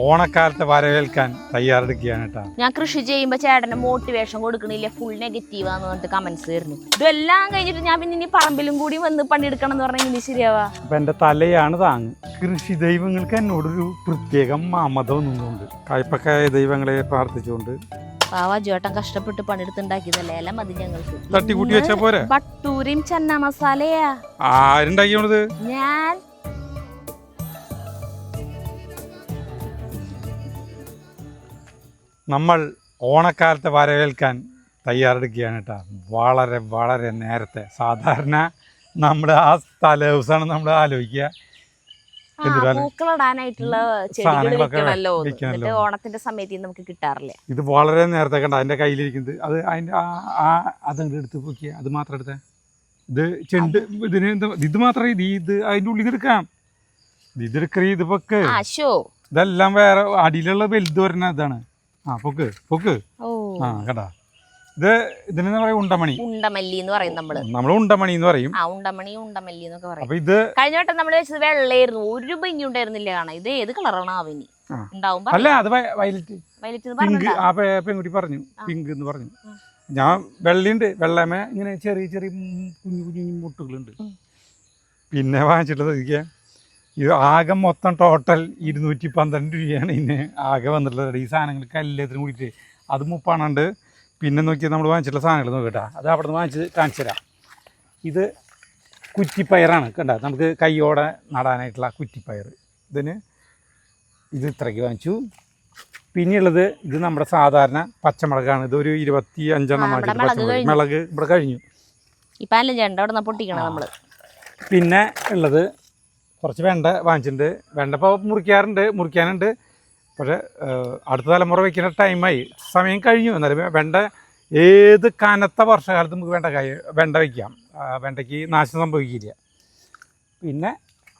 ഓണക്കാലത്തെ വരവേൽക്കാൻ തയ്യാറെടുക്കുകയാണ് കേട്ടോ. ഞാൻ കൃഷി ചെയ്യുമ്പോ ചേട്ടന് മോട്ടിവേഷൻ കൊടുക്കണില്ല, ഫുൾ നെഗറ്റീവാന്ന് പറഞ്ഞിട്ട് കമന്റ്സ് വരുന്നു. ഇതെല്ലാം കഴിഞ്ഞിട്ട് ഞാൻ പിന്നെ ഇനി പറമ്പിലും കൂടി വന്ന് പണിയെടുക്കണം എന്ന് പറഞ്ഞാൽ ഇനി ശരിയാവാ. അപ്പൊ എന്റെ തലയാണ് താങ്ങ്. കൃഷി ദൈവങ്ങൾക്ക് എന്നോടൊരു പ്രത്യേകം മമത ഒന്നുണ്ട്. കയ്പക്കായ ദൈവങ്ങളെ പ്രാർത്ഥിച്ചുകൊണ്ട് പാവാജുവേട്ടൻ കഷ്ടപ്പെട്ട് പണിയെടുത്തുണ്ടാക്കിയതല്ലേ, എല്ലാം മതി ഞങ്ങൾക്ക്. തട്ടിക്കൂട്ടി വെച്ചാ പോരെ. ബട്ടൂരിയും ചന്ന മസാലയാ ആരുണ്ടാക്കിയോണത്? ഞാൻ. നമ്മൾ ഓണക്കാലത്തെ വരവേൽക്കാൻ തയ്യാറെടുക്കുകയാണ് കേട്ടോ. വളരെ വളരെ നേരത്തെ. സാധാരണ നമ്മൾ ആ തലേ ദിവസമാണ് നമ്മൾ ആലോചിക്കുക പൂക്കളിടാനായിട്ടുള്ള ചെടികൾ വെക്കണല്ലോ, എന്നിട്ട് ഓണത്തിന്റെ സമയത്ത് നമുക്ക് കിട്ടാറില്ല. ഇത് വളരെ നേരത്തെ കണ്ട അതിന്റെ കയ്യിലിരിക്കുന്നത്. അത് അതിന്റെ അതങ്ങോട്ട് എടുത്ത് നോക്കിയ അത് മാത്രം എടുത്തേ. ഇത് ചെണ്ട് ഇതിന് ഇത് മാത്രമേ ഇത് അതിന്റെ ഉള്ളിൽ എടുക്കാം. ഇതെടുക്കറി ഇത് പൊക്ക്. ഇതെല്ലാം വേറെ അടിയിലുള്ള വലുത് വരുന്ന ഇതാണ്. പൊക്ക് പൊക്ക്. കേട്ടാ ഇത് ഇതിനെന്താ പറയാ? ഉണ്ടമണി. ഉണ്ടമല്ലി എന്ന് പറയും നമ്മള് ഉണ്ടമണി എന്ന് പറയും. ഉണ്ടമണി ഉണ്ടമല്ലി എന്നൊക്കെ പറയും. അപ്പൊ ഇത് കഴിഞ്ഞ വട്ടം നമ്മള് വെച്ചത് വെള്ളയായിരുന്നു, ഒരു ഭംഗി ഉണ്ടായിരുന്നില്ല കാണാൻ. ഇത് ഏത് കളറാണ് ആവിനി ഉണ്ടാവും? അല്ല അത് വയലറ്റ്. പിങ്ക്. ആ പെൺകുട്ടി പറഞ്ഞു പിങ്ക് എന്ന് പറഞ്ഞു. ഞാൻ വെള്ളയുണ്ട്, വെള്ളമ ഇങ്ങനെ ചെറിയ ചെറിയ കുഞ്ഞു കുഞ്ഞു മുട്ടുകളുണ്ട്. പിന്നെ വാങ്ങിച്ചിട്ടുള്ളത് ഇരിക്കുക. ഇത് ആകെ മൊത്തം ടോട്ടൽ 212 രൂപയാണ് ഇതിന് ആകെ വന്നിട്ടുള്ളത്. ഈ സാധനങ്ങൾക്ക് എല്ലാത്തിനും കൂടിയിട്ട് അത് 30 പിന്നെ നോക്കിയാൽ നമ്മൾ വാങ്ങിച്ചിട്ടുള്ള സാധനങ്ങൾ നോക്കട്ടാ. അത് അവിടെ നിന്ന് വാങ്ങിച്ച് കാണിച്ചു തരാം. ഇത് കുറ്റിപ്പയറാണ് കണ്ട, നമുക്ക് കൈയോടെ നടാനായിട്ടുള്ള കുറ്റിപ്പയർ. ഇതിന് ഇത് ഇത്രയ്ക്ക് വാങ്ങിച്ചു. പിന്നെയുള്ളത് ഇത് നമ്മുടെ സാധാരണ പച്ചമുളകാണ്. ഇതൊരു 25 മിളക് ഇവിടെ കഴിഞ്ഞു. പിന്നെ ഉള്ളത് കുറച്ച് വെണ്ട വാങ്ങിച്ചിട്ടുണ്ട്. വെണ്ട ഇപ്പോൾ മുറിക്കാനുണ്ട്. പക്ഷേ അടുത്ത തലമുറ വയ്ക്കുന്ന ടൈമായി, സമയം കഴിഞ്ഞു. എന്നാലും വെണ്ട ഏത് കനത്ത വർഷകാലത്ത് നമുക്ക് വെണ്ട വയ്ക്കാം. വെണ്ടയ്ക്ക് നാശം സംഭവിക്കില്ല. പിന്നെ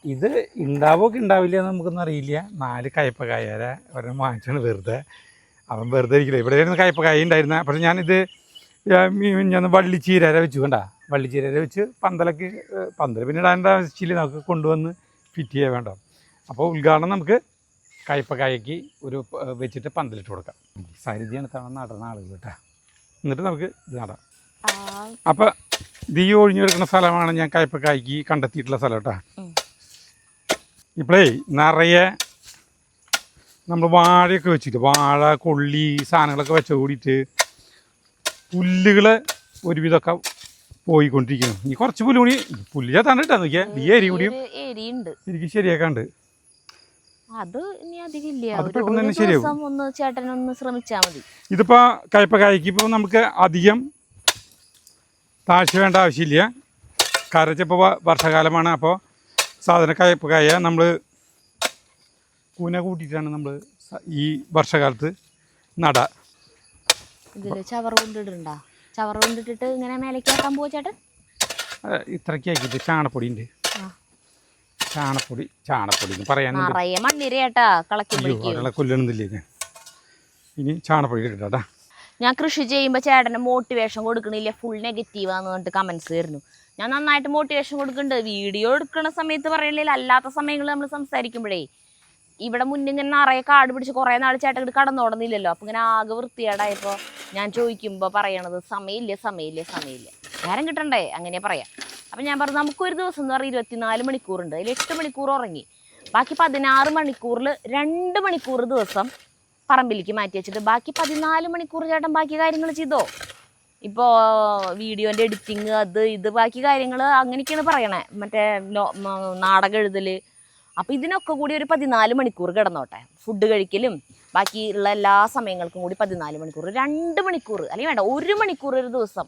ഇത് ഉണ്ടാവില്ല എന്ന് നമുക്കൊന്നും അറിയില്ല. 4 കയ്പക്കായ ഒരെണ്ണം വാങ്ങിച്ചാണ് വെറുതെ. അവൻ വെറുതെ ഇരിക്കില്ല. ഇവിടെ ആയിരുന്നു കയ്പക്കായ ഉണ്ടായിരുന്ന. പക്ഷേ ഞാനിത് ഞാൻ വള്ളിച്ചീര വെച്ചു. കണ്ട വള്ളിച്ചീര വെച്ച് പന്തൽ പിന്നെ ഇടാൻ്റെ ആവശ്യമില്ല, നമുക്ക് കൊണ്ടുവന്ന് ഫിറ്റ് ചെയ്യാൻ വേണ്ട. അപ്പോൾ ഉദ്ഘാടനം നമുക്ക് കയ്പക്കായക്ക് ഒരു വെച്ചിട്ട് പന്തലിട്ട് കൊടുക്കാം. സരിതിയാണ് തവണ നടന്ന ആളുകൾ കേട്ടോ. എന്നിട്ട് നമുക്ക് ഇത് നടാം. അപ്പം ഇത് ഈ ഒഴിഞ്ഞു കിടക്കുന്ന സ്ഥലമാണ് ഞാൻ കയ്പക്കായ്ക്ക് കണ്ടെത്തിയിട്ടുള്ള സ്ഥലം കേട്ടോ. ഇപ്പോഴേ നിറയെ നമ്മൾ വാഴയൊക്കെ വെച്ചിട്ട് വാഴ കൊള്ളി സാധനങ്ങളൊക്കെ വെച്ച കൂടിയിട്ട് പുല്ലുകൾ ഒരുവിധമൊക്കെ പോയിക്കൊണ്ടിരിക്കുന്നു. ഈ കുറച്ച് പുല്ല് ചേർത്താണ്ട് കിട്ടാൻ നോക്കിയാൽ ഈ ഏരി കൂടിയും എനിക്ക് ശരിയാക്കാണ്ട്. അത് പെട്ടെന്ന് തന്നെ ശരിയാവും. ഇതിപ്പോൾ കയ്പക്കായ്ക്ക് ഇപ്പോൾ നമുക്ക് അധികം താഴ്ച വേണ്ട ആവശ്യമില്ല. കാരണം ഇപ്പോൾ വർഷകാലമാണ്. അപ്പോൾ സാധാരണ കയ്പക്കായ നമ്മൾ കൂന കൂട്ടിയിട്ടാണ് നമ്മൾ ഈ വർഷകാലത്ത് നടാ. ഇത്രയ്ക്ക് ആക്കിയിട്ട് ചാണപ്പൊടി ഉണ്ട്. ചാണപ്പൊടി എന്ന് പറയാനൊന്നുമില്ലേ ഞാൻ. ഇനി ചാണപ്പൊടി ഇട്ടാ. ഞാൻ കൃഷി ചെയ്യുമ്പോൾ ചേട്ടന് മോട്ടിവേഷൻ കൊടുക്കണില്ല, ഫുൾ നെഗറ്റീവാന്ന് പറഞ്ഞിട്ട് കമന്റ്സ് വരുന്നു. ഞാൻ നന്നായിട്ട് മോട്ടിവേഷൻ കൊടുക്കുന്നുണ്ട്. വീഡിയോ എടുക്കുന്ന സമയത്ത് പറയണില്ല, അല്ലാത്ത സമയങ്ങളിൽ നമ്മൾ സംസാരിക്കുമ്പോഴേ ഇവിടെ മുന്നിങ്ങനെ നിറയെ കാട് പിടിച്ച് കുറേ നാൾ ചേട്ടൻ ഇങ്ങോട്ട് കടന്നോടുന്നില്ലല്ലോ. അപ്പം ഇങ്ങനെ ആകെ വൃത്തികേടായപ്പോൾ ഞാൻ ചോദിക്കുമ്പോൾ പറയണത് സമയമില്ല നേരം കിട്ടണ്ടേ, അങ്ങനെ പറയാം. അപ്പം ഞാൻ പറഞ്ഞു നമുക്കൊരു ദിവസം എന്ന് പറഞ്ഞാൽ 24 മണിക്കൂറുണ്ട്. അതിൽ 8 മണിക്കൂർ ഉറങ്ങി, ബാക്കി 16 മണിക്കൂറിൽ 2 മണിക്കൂർ ദിവസം പറമ്പിലേക്ക് മാറ്റി വെച്ചിട്ട് ബാക്കി 14 മണിക്കൂർ ചേട്ടൻ ബാക്കി കാര്യങ്ങൾ ചെയ്തോ. ഇപ്പോൾ വീഡിയോൻ്റെ എഡിറ്റിങ് അത് ഇത് ബാക്കി കാര്യങ്ങൾ അങ്ങനെയൊക്കെയാണ് പറയണേ. മറ്റേ നാടകം എഴുതൽ. അപ്പോൾ ഇതിനൊക്കെ കൂടി ഒരു 14 മണിക്കൂർ കിടന്നോട്ടെ. ഫുഡ് കഴിക്കലും ബാക്കിയുള്ള എല്ലാ സമയങ്ങൾക്കും കൂടി 14 മണിക്കൂർ, 2 മണിക്കൂർ അല്ലെങ്കിൽ വേണ്ട 1 മണിക്കൂർ ഒരു ദിവസം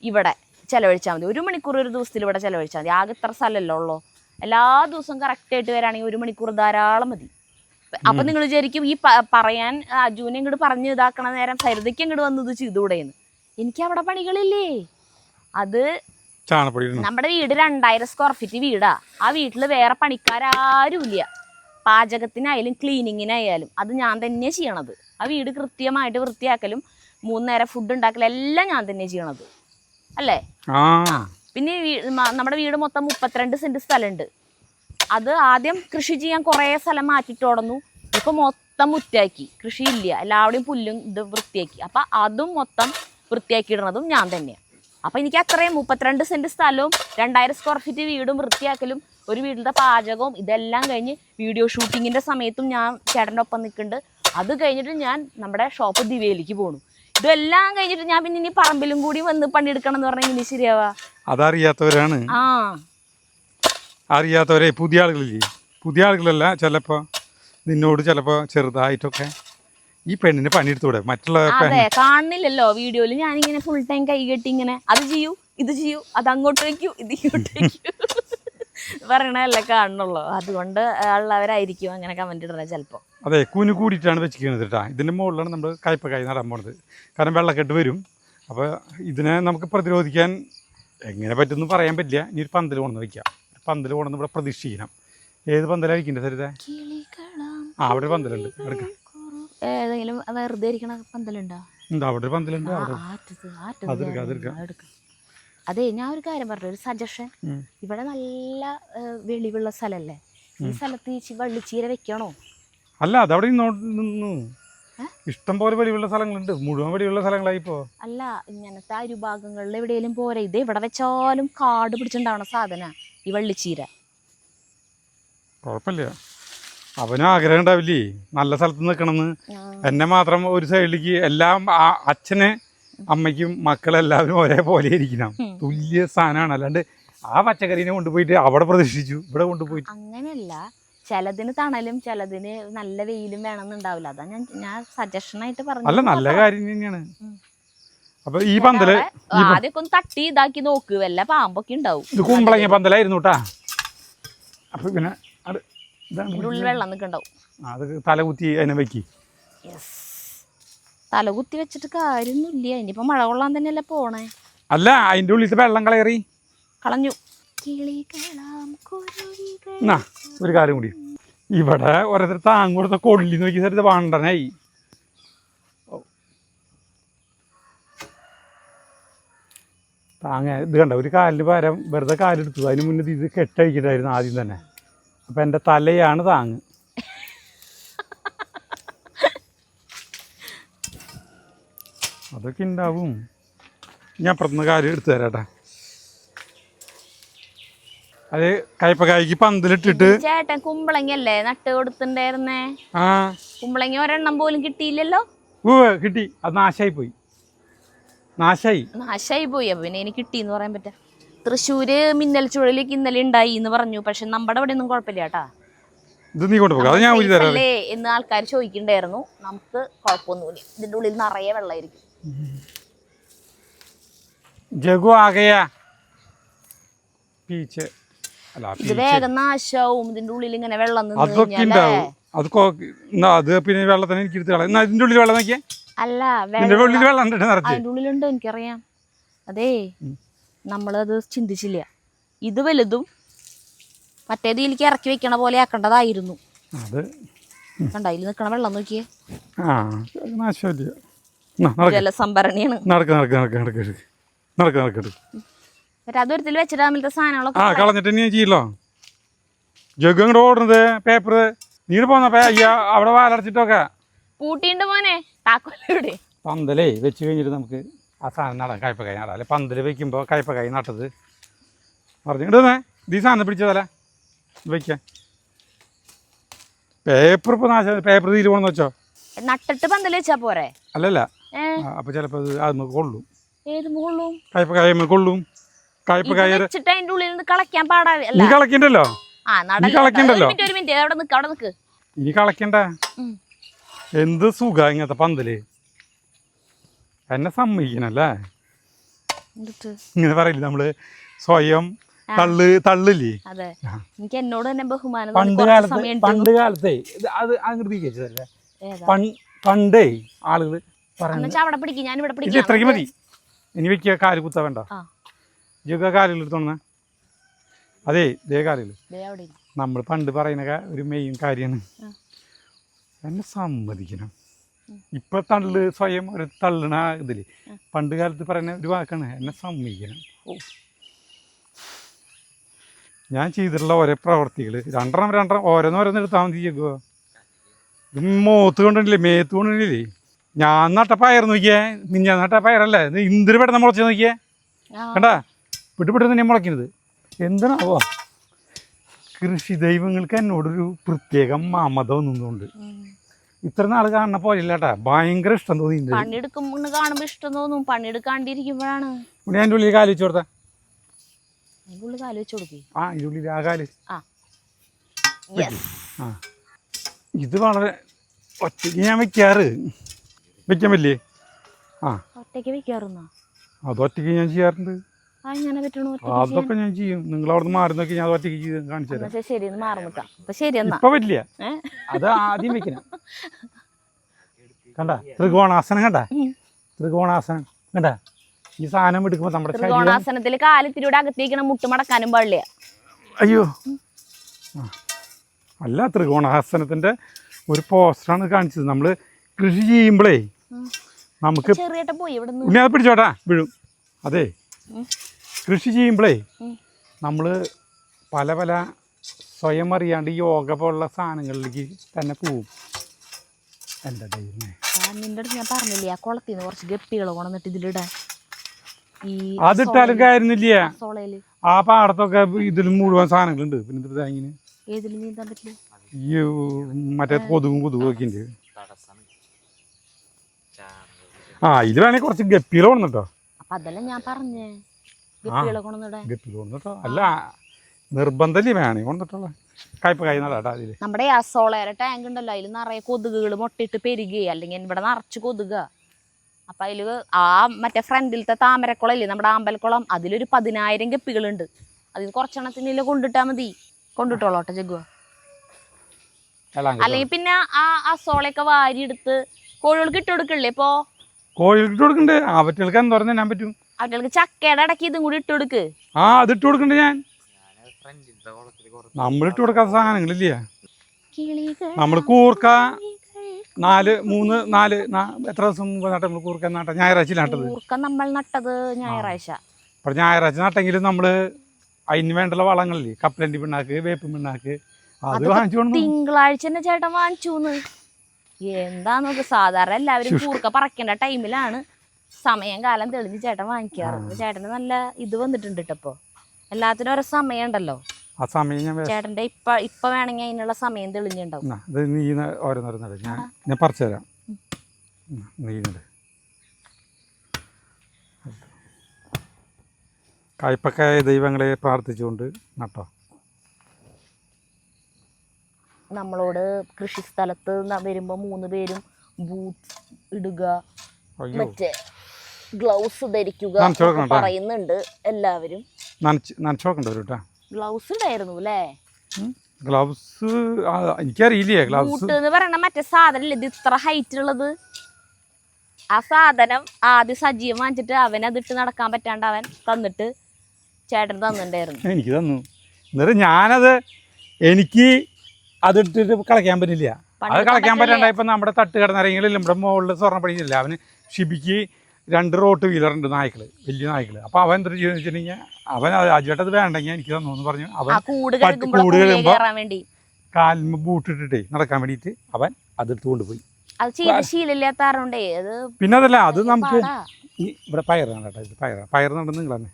ഇവിടെ ചിലവഴിച്ചാൽ മതി. 1 മണിക്കൂർ ഒരു ദിവസത്തിൽ ഇവിടെ ചിലവഴിച്ചാൽ മതി. ആകെ ഇത്ര സ്ഥലമല്ലോ ഉള്ളൂ. എല്ലാ ദിവസവും കറക്റ്റായിട്ട് വരാണെങ്കിൽ 1 മണിക്കൂർ ധാരാളം മതി. അപ്പം നിങ്ങൾ വിചാരിക്കും ഈ പറയാൻ അജുവിനെ ഇങ്ങോട്ട് പറഞ്ഞ് ഇതാക്കണ നേരം സരിതയ്ക്ക് ഇങ്ങോട്ട് വന്നത് ചെയ്തുകൂടെയെന്ന്. എനിക്ക് അവിടെ പണികളില്ലേ. അത് നമ്മുടെ വീട് 2000 സ്ക്വയർ ഫീറ്റ് വീടാ. ആ വീട്ടിൽ വേറെ പണിക്കാരും ഇല്ല. പാചകത്തിനായാലും ക്ലീനിങ്ങിനായാലും അത് ഞാൻ തന്നെ ചെയ്യണത്. ആ വീട് കൃത്യമായിട്ട് വൃത്തിയാക്കലും 3 നേരം ഫുഡ് ഉണ്ടാക്കലും എല്ലാം ഞാൻ തന്നെ ചെയ്യണത് അല്ലേ. പിന്നെ നമ്മുടെ വീട് മൊത്തം 32 സെന്റ് സ്ഥലമുണ്ട്. അത് ആദ്യം കൃഷി ചെയ്യാൻ കുറേ സ്ഥലം മാറ്റിയിട്ട് തുടങ്ങുന്നു. ഇപ്പം മൊത്തം മുറ്റാക്കി, കൃഷിയില്ല, എല്ലാവരുടെയും പുല്ലും ഇത് വൃത്തിയാക്കി. അപ്പം അതും മൊത്തം വൃത്തിയാക്കി ഇടുന്നതും ഞാൻ തന്നെയാണ്. അപ്പം എനിക്ക് അത്രയും 32 സെൻറ്റ് സ്ഥലവും 2000 സ്ക്വയർ ഫീറ്റ് വീടും വൃത്തിയാക്കലും ഒരു വീട്ടിലത്തെ പാചകവും ഇതെല്ലാം കഴിഞ്ഞ് വീഡിയോ ഷൂട്ടിങ്ങിൻ്റെ സമയത്തും ഞാൻ ചേട്ടൻ്റെ ഒപ്പം നിൽക്കുന്നുണ്ട്. അത് കഴിഞ്ഞിട്ട് ഞാൻ നമ്മുടെ ഷോപ്പ് ദിവയിലേക്ക് പോകണു. ഇതെല്ലാം കഴിഞ്ഞിട്ട് ഞാൻ പിന്നെ ഇനി പറമ്പിലും കൂടി വന്ന് പണിയെടുക്കണം എന്ന് പറഞ്ഞാൽ ഇനി ശരിയാവാ? അതറിയാത്തവരാണ്. അറിയാത്തവരെ പുതിയ ആളുകളില്ലേ, പുതിയ ആളുകളല്ല, ചിലപ്പോൾ നിന്നോട് ചിലപ്പോൾ ചെറുതായിട്ടൊക്കെ ഈ പെണ്ണിന് പണിയെടുത്തൂടെ മറ്റുള്ള. അതെ, കാണുന്നില്ലല്ലോ വീഡിയോയിൽ ഞാനിങ്ങനെ ഫുൾ ടൈം കൈ കെട്ടി ഇങ്ങനെ അത് ചെയ്യൂ ഇത് ചെയ്യൂ അത് അങ്ങോട്ട് വയ്ക്കൂ ഇത് ഇങ്ങോട്ട് വയ്ക്കൂ പറയണല്ലേ കാണുന്നുള്ളൂ. അതുകൊണ്ട് ഉള്ളവരായിരിക്കും അങ്ങനെ കമന്റ് ഇടുന്നത് ചിലപ്പോൾ. അതെ, കൂന് കൂടിയിട്ടാണ് വെച്ചിരിക്കുന്നത് കേട്ടോ. ഇതിൻ്റെ മുകളിലാണ് നമ്മൾ കയ്പക്കായി നടാൻ പോണത്. കാരണം വെള്ളക്കെട്ട് വരും. അപ്പോൾ ഇതിനെ നമുക്ക് പ്രതിരോധിക്കാൻ എങ്ങനെ പറ്റുമെന്ന് പറയാൻ പറ്റില്ല. ഇനി ഒരു പന്തൽ കൊണ്ടുവന്ന് വയ്ക്കാം. പന്തൽ കൊണ്ടുവന്ന് ഇവിടെ പ്രതീക്ഷിക്കണം. ഏത് പന്തലായിരിക്കും സരിത? അവിടെ പന്തലുണ്ട്. എടുക്കാം. ഏതെങ്കിലും വെറുതെ ഇരിക്കണ പന്തലുണ്ടോ? അവിടെ ഒരു പന്തലുണ്ട്. അതെ, ഞാൻ ഒരു കാര്യം പറഞ്ഞു, ഒരു സജഷൻ. ഇവിടെ നല്ല വെളിവുള്ള സ്ഥലല്ലേ, ഈ സ്ഥലത്ത് വള്ളിച്ചീര വെക്കണോ? അല്ല, അതവിടെ നിന്നു ഇഷ്ടം പോലെ വെളിവുള്ള സ്ഥലങ്ങളുണ്ട്. മുഴുവൻ വെളിവുള്ള സ്ഥലങ്ങളായിപ്പോ. അല്ല, ഇങ്ങനത്തെ അരുഭാഗങ്ങളിൽ എവിടെയെങ്കിലും പോരെ. ഇത് എവിടെ വെച്ചാലും കാട് പിടിച്ചിട്ടുണ്ടാവണ സാധന ഈ വള്ളിച്ചീര. കുഴപ്പമില്ല, അവനും ആഗ്രഹം ഉണ്ടാവില്ലേ നല്ല സ്ഥലത്ത് നിൽക്കണമെന്ന്. എന്നെ മാത്രം ഒരു സൈഡിലേക്ക് എല്ലാം അച്ഛന് അമ്മയ്ക്കും മക്കളെല്ലാവരും ഒരേപോലെ ഇരിക്കണം. തുല്യ സ്ഥാനമാണ്. അല്ലാണ്ട് ആ പച്ചക്കറീനെ കൊണ്ടുപോയിട്ട് അവിടെ പ്രതീക്ഷിച്ചു ഇവിടെ കൊണ്ടുപോയിട്ട് അങ്ങനെയല്ല. ചിലതിന് തണലും ചിലതിന് നല്ല വെയിലും വേണമെന്നുണ്ടാവില്ല. അതാ ഞാൻ സജഷനായിട്ട് പറഞ്ഞു. അല്ല, നല്ല കാര്യം തന്നെയാണ്. അപ്പൊ ഈ പന്തല് ആദ്യമൊക്കെ ഒന്ന് തട്ടി ഇതാക്കി നോക്ക്, വല്ല പാമ്പൊക്കെ ഉണ്ടാവും. ഇത് കുമ്പളങ്ങ പന്തലായിരുന്നു കേട്ടാ. അപ്പൊ പിന്നെ ഉള്ളിൽ വെള്ളം നിൽക്കണ്ടാവും. അത് തലകുത്തി അതിനെ വെക്കി. തലകുത്തി വെച്ചിട്ട് കാര്യമൊന്നുമില്ല. ഇനിയിപ്പോ മഴ കൊള്ളാൻ തന്നെയല്ലേ പോണേ. അല്ല, അതിന്റെ ഉള്ളിലത്തെ വെള്ളം കളഞ്ഞു. ഒരു കാര്യം കൂടി, ഇവിടെ ഓരോരുത്തർ താങ്ങ് കൊടുത്ത കൊള്ളി നോക്കി സ്ഥലത്ത് വണ്ടനായി. താങ്ങ ഇത് കണ്ട, ഒരു കാലിന് പകരം വെറുതെ കാലെടുത്തു. അതിന് മുന്നേ ഇത് കെട്ടഴിക്കട്ടായിരുന്നു ആദ്യം തന്നെ. അപ്പം എൻ്റെ തലയാണ് താങ്ങ്. അതൊക്കെ ഉണ്ടാവും. ഞാൻ അപ്പുറത്തുനിന്ന് കാര്യം എടുത്തു തരാട്ടെ. അത് കയ്പക്കായ്ക്ക് പന്തലിട്ടിട്ട് ചേട്ടൻ കുമ്പളങ്ങല്ലേ നട്ട് കൊടുത്തിണ്ടായിരുന്നേ? കുമ്പളങ്ങ ഒരെണ്ണം പോലും കിട്ടിയില്ലല്ലോ. കിട്ടി, അത് നാശായി പോയി. നാശായി പോയി. അപ്പൊ പിന്നെ എനിക്ക് കിട്ടിന്ന് പറയാൻ പറ്റാ. തൃശ്ശൂര് മിന്നൽ ചുഴലിക്ക് ഇന്നലെ ഉണ്ടായി എന്ന് പറഞ്ഞു. പക്ഷെ നമ്മുടെ അവിടെ ഒന്നും കുഴപ്പമില്ല കേട്ടാ. ഇത് നീ കൊണ്ടുപോകാം എന്ന് ആൾക്കാർ ചോദിക്കണ്ടായിരുന്നു. നമുക്ക് കുഴപ്പമൊന്നുമില്ല. ഇതിന്റെ ഉള്ളിൽ നിറയെ വെള്ളമായിരിക്കും. ജഗു ആകയാ പീച്ച്. ഇത് വേഗം നാശവും. ഇതിന്റെ ഉള്ളിൽ ഇങ്ങനെ വെള്ളം അതൊക്കെ ഉണ്ടാവും. അത് പിന്നെ വെള്ളത്തിന് എനിക്ക് എടുത്ത് കളയാം. ഇതിന്റെ ഉള്ളിൽ വെള്ളം നോക്കിയാ. അല്ല, അതിന്റെ ഉള്ളിലുണ്ട്, എനിക്കറിയാം. അതേ, നമ്മളത് ചിന്തിച്ചില്ല. ഇത് വലുതും മറ്റേത് ഇതിലേക്ക് ഇറക്കി വെക്കണ പോലെ ആക്കേണ്ടതായിരുന്നു. കണ്ടോ ഇതിൽ നിൽക്കണ വെള്ളം നോക്കിയേ. ജലസംഭരണിയാണ്. അതൊരുത്തിൽ വെച്ചിട്ട് തമ്മിലത്തെ സാധനങ്ങളൊക്കെ കളഞ്ഞിട്ട് നീ ചെയ്യല്ലോ. ജഗ് അങ്ങോട്ട് ഓടുന്നത് പേപ്പർ നീ പോന്നപ്പോ അയ്യാ അവിടെ വാലടച്ചിട്ടൊക്കെ പൂട്ടിണ്ട് മോനെ. താക്കോലെവിടെ? പന്തലേ വെച്ച് കഴിഞ്ഞിട്ട് നമുക്ക് ആ സാധനം നടാം. കയ്പക്കായി നടാം. അല്ലെ പന്തല് വെക്കുമ്പോൾ കയ്പക്കായി നട്ടത് പറഞ്ഞിട്ടേ ഈ സാധനം പിടിച്ചതല്ലേ വെക്കാം. പേപ്പർ ഇപ്പൊ നാശം. പേപ്പർ തീര് പോണെന്ന് വെച്ചോ. നട്ടിട്ട് പന്തല് വെച്ചാ പോരെ? അല്ലല്ല, അപ്പൊ ചിലപ്പോ അത് കൊള്ളും. ഏത് കൊള്ളും? കയ്പക്കായ കൊള്ളും. കയ്പക്കായ അതിന്റെ ഉള്ളിൽ നിന്ന് കളയ്ക്കാൻ പാടാവില്ല. നീ കളക്കണ്ടല്ലോ. ഇനി കളക്കണ്ട. എന്ത് സുഖ ഇങ്ങനത്തെ പന്തല്. എന്നെ സമ്മതിക്കണല്ലേ. ഇങ്ങനെ പറയില്ല നമ്മള് സ്വയം തള്ളില്ലേ. പണ്ട് കാലത്തെ അത് അങ്ങോട്ട് പണ്ടേ ആളുകള് പറയുന്നത് ഇത്രയ്ക്ക് മതി. ഇനി വെക്കുക കാല് കുത്ത വേണ്ട. ഇതൊക്കെ കാലുകൾ എടുത്തോണ. അതെ, ഇതേ കാലുകൾ. നമ്മൾ പണ്ട് പറയുന്ന ഒരു മെയിൻ കാര്യമാണ്. എന്നെ സമ്മതിക്കണം. ഇപ്പൊ തള്ളു സ്വയം ഒരു തള്ളണ ഇതില് പണ്ട് കാലത്ത് പറയുന്ന ഒരു വാക്കാണ് എന്നെ സമ്മതിക്കണം. ഞാൻ ചെയ്തിട്ടുള്ള ഓരോ പ്രവർത്തികൾ രണ്ടെണ്ണം ഓരോന്നോരോന്ന് എടുത്താൽ മതി. മോത്ത് കൊണ്ടില്ലേ മേത്ത് കൊണ്ടില്ലേ. ഞാൻ നട്ട പയർ നോക്കിയേ, ഞാൻ നട്ട പയറല്ലേ ഇത് ഇന്തൊരു പെട്ടെന്ന് മുളച്ച് നോക്കിയേ. കണ്ടാ വിട്ട് തന്നെ മുളയ്ക്കുന്നത്. എന്തിനാവോ കൃഷി ദൈവങ്ങൾക്ക് എന്നോടൊരു പ്രത്യേക മമത ഒന്നുകൊണ്ട് ഇത്ര നാൾ കാണുന്ന പോലെ ഇല്ലാട്ടാ. ഭയങ്കര ഇഷ്ടം തോന്നി. പണിയെടുക്കുമ്പോൾ കാണുമ്പോ ഇഷ്ടം തോന്നും, പണിയെടുക്കാണ്ടിരിക്കുമ്പോഴാണ്. ഞാൻ എൻ്റെ ഉള്ളിൽ കാല് വെച്ച് കൊടുത്താ. കാല് വെച്ച് കൊടുക്കേ. ആ ഇതിനുള്ളിൽ ആ കാല്. ആ ഇത് വളരെ ഒറ്റയ്ക്ക് ഞാൻ വെക്കാറ്. വെക്കാൻ പറ്റില്ലേ? ആ ഒറ്റയ്ക്ക് വെക്കാറുന്നോ? അത് ഒറ്റയ്ക്ക് ഞാൻ ചെയ്യാറുണ്ട്. അതൊക്കെ ഞാൻ ചെയ്യും. നിങ്ങൾ അവിടെ നിന്ന് മാറി നോക്കി ഞാൻ ഒറ്റയ്ക്ക് ചെയ്ത് കാണിച്ചു തരാം. ശരി, മാറി നിൽക്കാം. ഇപ്പൊ പറ്റില്ല, അത് ആദ്യം വെക്കണം. കണ്ട ത്രികോണാസനം, കണ്ട ത്രികോണാസനം കണ്ട. ഈ സാധനം എടുക്കുമ്പോ നമ്മുടെ ത്രികോണാസനത്തിൽ കാലത്തിലൂടെ അകത്തേക്കണം, മുട്ട് മടക്കാനും പാടില്ല. അയ്യോ അല്ല, ത്രികോണാസനത്തിന്റെ ഒരു പോസ്റ്ററാണ് കാണിച്ചത്. നമ്മള് കൃഷി ചെയ്യുമ്പോഴേ നമുക്ക് ഉണ്ണി അത് പിടിച്ചോട്ടാ വീഴും. അതെ, കൃഷി ചെയ്യുമ്പോഴേ നമ്മൾ പല പല സ്വയം അറിയാണ്ട് യോഗ പോലുള്ള സാധനങ്ങളിലേക്ക് തന്നെ പോവും. എൻ്റെ ദൈവമേ, നിന്റെ അടുത്ത് ഞാൻ പറഞ്ഞില്ലേ ആ കുളത്തിന്ന് കുറച്ച് ഗപ്പികൾ കൊണ്ടിട്ട് ഇതിലിടാൻ. അതിട്ടാലും കാര്യമില്ല. ആ പാടത്തൊക്കെ ഇതിൽ മുഴുവൻ സാധനങ്ങളുണ്ട്. പിന്നെ ഇങ്ങനെ ഈ മറ്റേ കൊതുകും ഒക്കെ ഉണ്ട്. ആ ഇത് വേണേ കുറച്ച് ഗപ്പികൾ കൊണ്ടിട്ടോ. അതല്ല ഞാൻ പറഞ്ഞേ, ഗപ്പികൾ കൊണ്ടിട്ടോ. അല്ല നിർബന്ധല്ലേ, വേണേ കൊണ്ടിട്ടുള്ള കയ്പ കൈ നടാ. അതില് നമ്മുടെ ആ സോളേര ടാങ്ക് ഉണ്ടല്ലോ, അതിൽ നിറയെ കൊതുകുകൾ മുട്ടയിട്ട് പെരുകുക, അല്ലെങ്കിൽ ഇവിടെ നിറച്ച് കൊതുക. അപ്പൊ അതില് ആ മറ്റേ ഫ്രണ്ടിലത്തെ താമരക്കുളമില്ലേ നമ്മുടെ അമ്പലക്കുളം, അതിലൊരു 10,000 ഗപ്പികളുണ്ട്. അതിൽ കുറച്ചെണ്ണത്തിനില്ല കൊണ്ടിട്ടാ മതി. കൊണ്ടിട്ടോളോട്ടെ ജഗ്ഗു. അല്ലെങ്കിൽ പിന്നെ ആ സോളയൊക്കെ വാരി എടുത്ത് കോഴികൾക്ക് ഇട്ട് കൊടുക്കല്ലേ? ഇപ്പൊ കോഴികൾക്ക് ഇട്ട് കൊടുക്കണ്ടേ? അവറ്റകൾക്ക് എന്താ പറഞ്ഞാൽ ഞാൻ പറ്റും. അവറ്റകൾക്ക് ചക്കയുടെ ഇടയ്ക്ക് ഇതും കൂടി ഇട്ട് കൊടുക്ക്. ആ അത് ഇട്ട് കൊടുക്കണ്ടേ? ഞാൻ നമ്മളിട്ട് കൊടുക്കാത്ത സാധനങ്ങളില്ലേ. നമ്മള് കൂർക്ക 4 എത്ര ദിവസം മുമ്പ് നട്ട നമ്മൾ കൂർക്ക നട്ട? ഞായറാഴ്ച നട്ടത്. കൂർക്ക നമ്മൾ നട്ടത് ഞായറാഴ്ച. അപ്പൊ ഞായറാഴ്ച നട്ടെങ്കിലും നമ്മള് അതിന് വേണ്ടുള്ള വളങ്ങളില്ലേ, കപ്പലണ്ടി പിണ്ണാക്ക്, വേപ്പ് പിണ്ണാക്ക്, അത് വാങ്ങിച്ചു. തിങ്കളാഴ്ച തന്നെ ചേട്ടൻ വാങ്ങിച്ചു. എന്താ നോക്ക്, സാധാരണ എല്ലാവരും കൂർക്ക പറക്കേണ്ട ടൈമിലാണ് സമയം കാലം തെളിഞ്ഞ് ചേട്ടൻ വാങ്ങിക്കാറ്. ചേട്ടന് നല്ല ഇത് വന്നിട്ടുണ്ട് കേട്ടോ. എല്ലാത്തിനും ഓരോ സമയം ഉണ്ടല്ലോ. ആ സമയം ചേട്ടന്റെ ഇപ്പൊ വേണമെങ്കിൽ അതിനുള്ള സമയം തെളിഞ്ഞുണ്ടാവും. നീ ഓരോന്നോരോന്നട ഞാൻ പറിച്ചു തരാം. നീ കയ്പക്കായ ദൈവങ്ങളെ പ്രാർത്ഥിച്ചുകൊണ്ട് നട്ടോ. നമ്മളോട് കൃഷി സ്ഥലത്ത് വരുമ്പോ 3 പേരും ബൂട്ട്സ് ഇടുക, മറ്റേ ഗ്ലൗസ് ധരിക്കുക പറയുന്നുണ്ട് എല്ലാവരും. ഗ്ലൗസ് ഉണ്ടായിരുന്നു അല്ലേ? ഗ്ലൗസ് എനിക്കറിയില്ലേ. ബൂട്ട് എന്ന് പറയണ മറ്റേ സാധനം ഇത് ഇത്ര ഹൈറ്റ് ഉള്ളത്. ആ സാധനം ആദ്യം സജീവം വാങ്ങിച്ചിട്ട് അവൻ അതിട്ട് നടക്കാൻ പറ്റാണ്ട് അവൻ തന്നിട്ട് ചേട്ടൻ തന്നിട്ടുണ്ടായിരുന്നു. എനിക്ക് തന്നു. എന്നിട്ട് ഞാനത് എനിക്ക് അതിട്ടിട്ട് കളയ്ക്കാൻ പറ്റില്ല. അത് കളയ്ക്കാൻ പറ്റാണ്ടായപ്പോ നമ്മുടെ തട്ട് കിടന്നിറങ്ങിയില്ല. നമ്മുടെ മുകളിൽ സ്വർണ്ണ പണിയില്ല. അവന് ഷിബിക്ക് 2 റോട്ട് വീലറുണ്ട്, നായ്ക്കള്, വലിയ നായ്ക്കള്. അപ്പൊ അവൻ എന്താ ചെയ്യുന്ന വെച്ചിട്ടുണ്ടെങ്കിൽ അവൻ അജിട്ടത് വേണ്ടെങ്കിൽ എനിക്ക് തന്നു എന്ന് പറഞ്ഞു. അവൻ കൂട് കഴിയുമ്പോ കാലിന് ബൂട്ടിട്ടിട്ടേ നടക്കാൻ വേണ്ടിയിട്ട് അവൻ അതെടുത്ത് കൊണ്ടുപോയി. പിന്നെ അതല്ല, അത് നമുക്ക് ഇവിടെ പയറാണ് കേട്ടോ. ഇത് പയർ നടന്ന് നിങ്ങൾ തന്നെ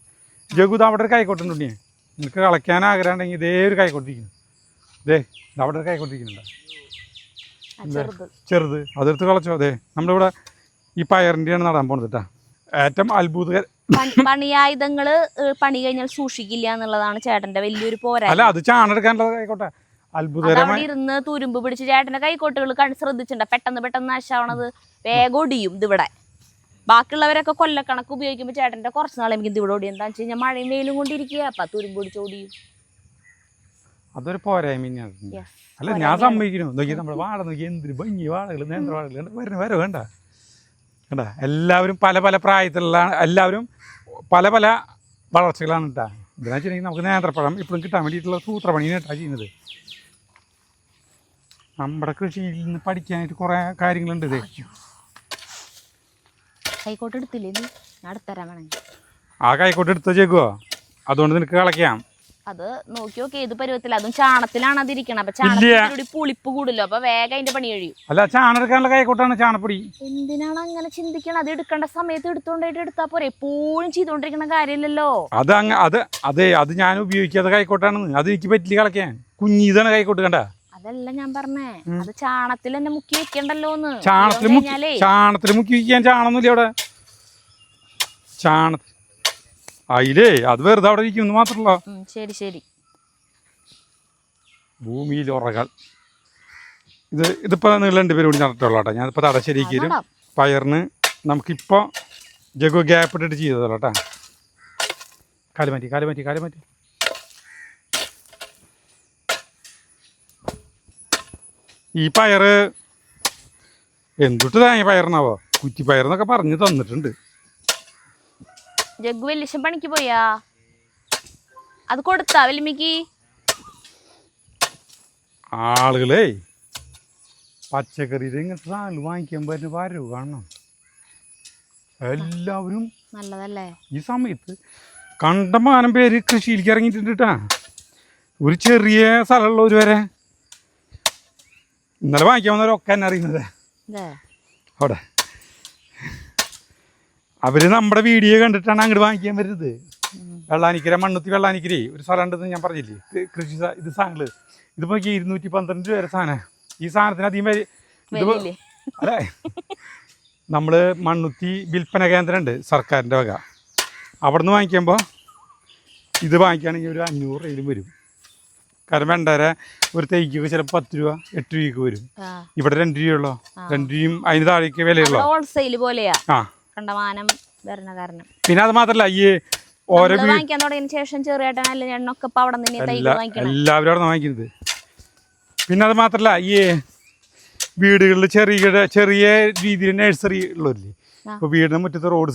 ജഗുത അവിടെ ഒരു കൈക്കോട്ടുണ്ടേ. നിനക്ക് കളയ്ക്കാൻ ആഗ്രഹം ഉണ്ടെങ്കിൽ ഇതേ ഒരു കൈക്കോട്ടിരിക്കുന്നു. ഇതേ അവിടെ ഒരു കൈക്കോട്ടിരിക്കുന്നുണ്ട് ചെറുത്. അതെടുത്ത് കളച്ചോ. അതെ നമ്മളിവിടെ ഈ പയറിൻ്റെയാണ് നടാൻ പോണത് കേട്ടാ. ഏറ്റവും അത്ഭുതകരം പണിയായുധങ്ങള് പണി കഴിഞ്ഞാൽ സൂക്ഷിക്കില്ല എന്നുള്ളതാണ് ചേട്ടന്റെ വലിയൊരു പോരാ. അല്ല അത് ചാണെടുക്കാനുള്ളത് കൈക്കോട്ടെ. അത്ഭുതകരമായി ഇരുന്ന് തുരുമ്പ് പിടിച്ച് ചേട്ടന്റെ കൈക്കോട്ടുകൾ ശ്രദ്ധിച്ചിട്ടുണ്ട്. പെട്ടെന്ന് നാശാവണത് വേഗം ഒടിയും. ഇതിവിടെ ബാക്കിയുള്ളവരൊക്കെ കൊല്ലക്കണക്ക് ഉപയോഗിക്കുമ്പോൾ ചേട്ടന്റെ കുറച്ച് നാളെ എനിക്ക് ഇവിടെ ഓടി. എന്താണെന്ന് വെച്ച് കഴിഞ്ഞാൽ മഴയും വെയിലും കൊണ്ടിരിക്കുക. അപ്പൊ തുരുമ്പ് പിടിച്ച് ഓടിയും. അതൊരു പോരായ്മ. അല്ല ഞാൻ സമ്മതിക്കുന്നു. നോക്കി നമ്മുടെ വാഴ നോക്കി എന്തൊരു ഭംഗി വാഴകൾ, നേന്ത്രവാഴകൾ വരെ വേണ്ട കണ്ട. എല്ലാവരും പല പല പ്രായത്തിലുള്ള എല്ലാവരും പല പല വളർച്ചകളാണ് കേട്ടാ. എന്താണെന്ന് വെച്ചിട്ടുണ്ടെങ്കിൽ നമുക്ക് നേന്ത്രപ്പഴം ഇപ്പോഴും കിട്ടാൻ വേണ്ടിയിട്ടുള്ള സൂത്രപണി കേട്ടാ ചെയ്യുന്നത്. നമ്മുടെ കൃഷിയിൽ നിന്ന് പഠിക്കാനായിട്ട് കുറെ കാര്യങ്ങളുണ്ട്. ഇതേ കൈക്കോട്ട് എടുത്തില്ലേ? നീ അടുത്തരാൻ വേണമെങ്കിൽ ആ കൈക്കോട്ട് എടുത്ത് വെച്ചേക്കുവോ? അതുകൊണ്ട് നിനക്ക് കളയ്ക്കാം. അത് നോക്കി നോക്കി ഏത് പരുവത്തില്ല, അതും ചാണത്തിലാണ് അതിരിക്കണം. അപ്പൊ ചാണകത്തിലൂടെ പുളിപ്പ് കൂടില്ലോ, അപ്പൊ വേഗം അതിന്റെ പണി കഴിയും. അല്ല ചാണെടുക്കാനുള്ള കൈക്കോട്ടാണ് ചാണപ്പൊടി. എന്തിനാണ് അങ്ങനെ ചിന്തിക്കണം? അത് എടുക്കേണ്ട സമയത്ത് എടുത്തോണ്ടായിട്ട് എടുത്താ പോരെ, എപ്പോഴും ചെയ്തോണ്ടിരിക്കണ കാര്യമില്ലല്ലോ. അത് ഞാൻ ഉപയോഗിക്കാത്ത കൈക്കോട്ടാണ്. അത് എനിക്ക് പറ്റില്ല കളക്കാൻ. കുഞ്ഞിതാണ് കൈക്കോട്ട്. കണ്ട, അതല്ല ഞാൻ പറഞ്ഞേ, അത് ചാണത്തിൽ തന്നെ മുക്കി വെക്കണ്ടല്ലോന്ന്. ചാണത്തിൽ മുക്കി വെക്കാൻ ചാണൊന്നുമില്ല അവിടെ. അതിലേ അത് വെറുതെ അവിടെ ഇരിക്കുന്നു മാത്രമല്ല. ശരി ശരി. ഭൂമിയിൽ ഉറകൾ ഇതിപ്പോ നിങ്ങൾ രണ്ടുപേരും കൂടി നടത്തുള്ളൂ കേട്ടോ. ഞാനിപ്പോ തടശ്ശേരിക്ക് വരും. പയറിന് നമുക്കിപ്പോ ജഗു ഗ്യാപ്പ് ഇട്ടിട്ട് ചെയ്തല്ലോ കേട്ടാ. കാലുമാറ്റി. ഈ പയറ് എന്തുട്ട് താങ്ങി പയറിനാവോ? കുറ്റിപ്പയറെന്നൊക്കെ പറഞ്ഞു തന്നിട്ടുണ്ട്. ജഗ്ഗു വലിയ പണിക്ക് പോയാ? അത് കൊടുത്താ വല്യമ്മക്ക്? ആളുകളെ പച്ചക്കറിയിൽ ഇങ്ങനത്തെ സാധനം വാങ്ങിക്കാൻ പറ്റുന്ന വരവ് കാണണം. എല്ലാവരും നല്ലതല്ലേ ഈ സമയത്ത്. കണ്ടമാനം പേര് കൃഷിയിലേക്ക് ഇറങ്ങിയിട്ടുണ്ട് കേട്ടാ. ഒരു ചെറിയ സ്ഥലമുള്ളവർ വരെ. ഇന്നലെ വാങ്ങിക്കാൻ വന്നവരൊക്കെ എന്നെ അറിയുന്നത് അവിടെ. അവര് നമ്മുടെ വീഡിയോ കണ്ടിട്ടാണ് അങ്ങോട്ട് വാങ്ങിക്കാൻ വരുന്നത്. വെള്ളാനിക്കര, മണ്ണുത്തി വെള്ളാനിക്കരേ ഒരു സ്ഥലം ഉണ്ടെന്ന് ഞാൻ പറഞ്ഞില്ലേ, കൃഷി ഇത് സാധനങ്ങൾ. ഇതിപ്പോ 212 രൂപ വരെ സാധനം. ഈ സാധനത്തിന് അധികം അല്ലേ, നമ്മള് മണ്ണുത്തി വിൽപ്പന കേന്ദ്രം ഉണ്ട് സർക്കാരിൻ്റെ വക. അവിടെ നിന്ന് വാങ്ങിക്കുമ്പോൾ ഇത് വാങ്ങിക്കുകയാണെങ്കിൽ ഒരു 500 രൂപയിലും വരും. കാരണം വെണ്ടര ഒരു തൈക്കൊക്കെ ചിലപ്പോൾ 10 രൂപ 8 രൂപയ്ക്ക് വരും. ഇവിടെ 2 രൂപയുള്ളോ, 2 രൂപയും അതിന് താഴേക്ക് വിലയുള്ളോ. ഹോൾസെയിൽ പോലെയാ. ആ കണ്ടമാനം വരണ കാരണം. പിന്നെ അത് മാത്രല്ല, ഈ ഓരോ വാങ്ങിക്കാൻ തുടങ്ങിയ ശേഷം ചെറിയേട്ടൻ അല്ല എണ്ണൊക്കെ ഇപ്പൊ അവിടെ നിന്ന് എല്ലാവരും അവിടെ വാങ്ങിക്കുന്നത്. പിന്നെ അത് മാത്രല്ല, ഈ വീടുകളിൽ ചെറിയ രീതിയിൽ നഴ്സറി ഉള്ളവരില്ലേ. ഇപ്പൊ വീടിന്റെ മുറ്റത്ത് റോഡ്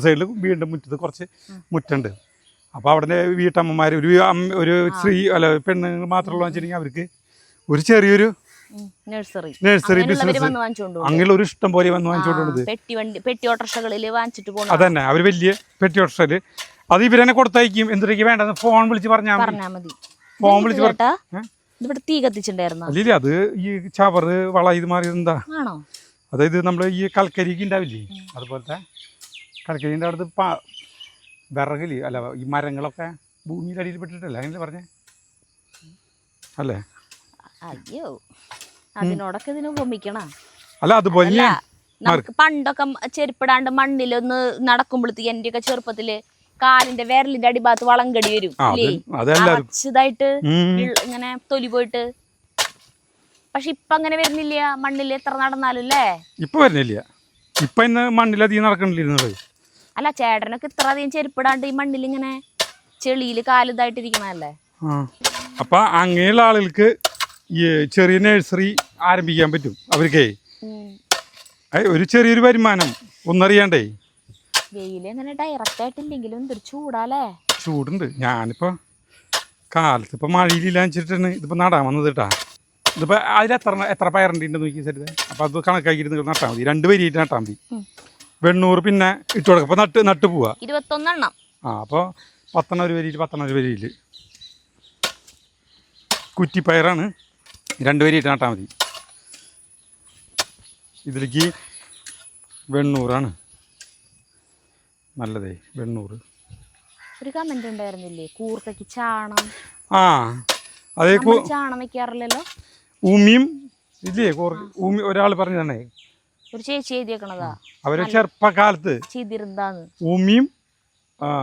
സൈഡിൽ വീടിന്റെ മുറ്റത്ത് കുറച്ച് മുറ്റുണ്ട്. അപ്പോൾ അവിടെ വീട്ടമ്മമാർ ഒരു സ്ത്രീ അല്ല പെണ്ണുങ്ങൾ മാത്രമുള്ള വെച്ചിട്ടുണ്ടെങ്കിൽ അവർക്ക് ഒരു ചെറിയൊരു നഴ്സറി ബിസിനസ് അങ്ങനെ ഒരു ഇഷ്ടം പോലെ വന്ന് വാങ്ങിച്ചോണ്ടത്. പെട്ടി ഓട്ടോറിക്ഷകളിൽ വാങ്ങിച്ചിട്ട് പോകും. അതന്നെ, അവർ വലിയ പെട്ടി ഓട്ടോറിക്ഷയില് അത് ഇവരെന്നെ കൊടുത്തയക്കും. എന്തൊക്കെ വേണ്ടെന്ന് ഫോൺ വിളിച്ച് പറഞ്ഞാൽ മതി. ഫോൺ വിളിച്ച് ഇവിടെ തീ കത്തിച്ചിട്ടുണ്ടായിരുന്നു. അല്ലേ, അത് ഈ ചവറ് വള ഇത് മാറിയത് എന്താ, അതായത് നമ്മൾ ഈ കൽക്കരിക്ക് ഉണ്ടാവില്ലേ, അതുപോലത്തെ കൽക്കരിൻ്റെ അവിടുത്തെ വിറകില് അല്ല ഈ മരങ്ങളൊക്കെ ഭൂമിയുടെ അടിയിൽ പെട്ടിട്ടല്ലേ അങ്ങനെ പറഞ്ഞേ അല്ലേ? അയ്യോ, അതിനോടൊക്കെ ഇതിന് ഉപമിക്കണ. അല്ല അതുപോലെ നമുക്ക് പണ്ടൊക്കെ ചെരുപ്പിടാണ്ട് മണ്ണിലൊന്ന് നടക്കുമ്പോഴത്തേക്ക് എന്റെയൊക്കെ ചെറുപ്പത്തില് കാലിന്റെ വിരലിന്റെ അടിഭാഗത്ത് വളങ്കടി വരും ഇതായിട്ട് ഇങ്ങനെ തൊലി പോയിട്ട്. പക്ഷെ ഇപ്പൊ അങ്ങനെ വരുന്നില്ല, മണ്ണിൽ എത്ര നടന്നാലും അല്ലേ. ഇപ്പൊ വരുന്നില്ല, ഇപ്പൊ ഇന്ന് മണ്ണിലധികം നടക്കണില്ല. അല്ല ചേട്ടനൊക്കെ ഇത്ര അധികം ചെരുപ്പിടാണ്ട് ഈ മണ്ണിൽ ഇങ്ങനെ ചെളിയിൽ കാലിതായിട്ടിരിക്കണല്ലേ. അപ്പൊ അങ്ങനെയുള്ള ആളുകൾക്ക് ഈ ചെറിയ നഴ്സറി ആരംഭിക്കാൻ പറ്റും. അവർക്കേ ഒരു ചെറിയൊരു വരുമാനം ഒന്നറിയാണ്ടേ. വെയില് അങ്ങനെ ഡയറക്റ്റ് ആയിട്ടില്ലെങ്കിലും എന്തൊരു ചൂടാലേ. ചൂടുണ്ട്. ഞാനിപ്പോ കാലത്ത് ഇപ്പൊ മഴയിലില്ലാന്ന് വെച്ചിട്ടാണ് ഇതിപ്പോ നടാൻ വന്നത് കേട്ടാ. ഇതിപ്പോ അതിൽ എത്ര പയറുണ്ടെന്ന് നോക്കി സരിത. അപ്പൊ അത് കണക്കാക്കിയിട്ട് നട്ടാൽ മതി, 2 വരിയിട്ട് നട്ടാൽ മതി. വെണ്ണൂറ് പിന്നെ ഇട്ട് കൊടുക്കും. അപ്പൊ നട്ട് പോവാ 21 എണ്ണം. അപ്പോൾ 10 ഒരു വരിയിൽ കുറ്റിപ്പയറാണ്, 2 വരിയിട്ട് നട്ടാൽ മതി. ഇതിലേക്ക് വെണ്ണൂറാണ് നല്ലതേ. വെണ്ണൂറ് ഒരു കമന്റ് ഉണ്ടായിരുന്നില്ലേ, കൂർക്കയ്ക്ക് ചാണം. അതേ ചാണം വെക്കാറില്ലല്ലോ. ഊമിയും ഇല്ലേ, ഊമി ഒരാൾ പറഞ്ഞു തന്നെ, ഒരു ചേച്ചി എഴുതിയേക്കണതാ. അവരെ ചെറുപ്പകാലത്ത് ഊമിയും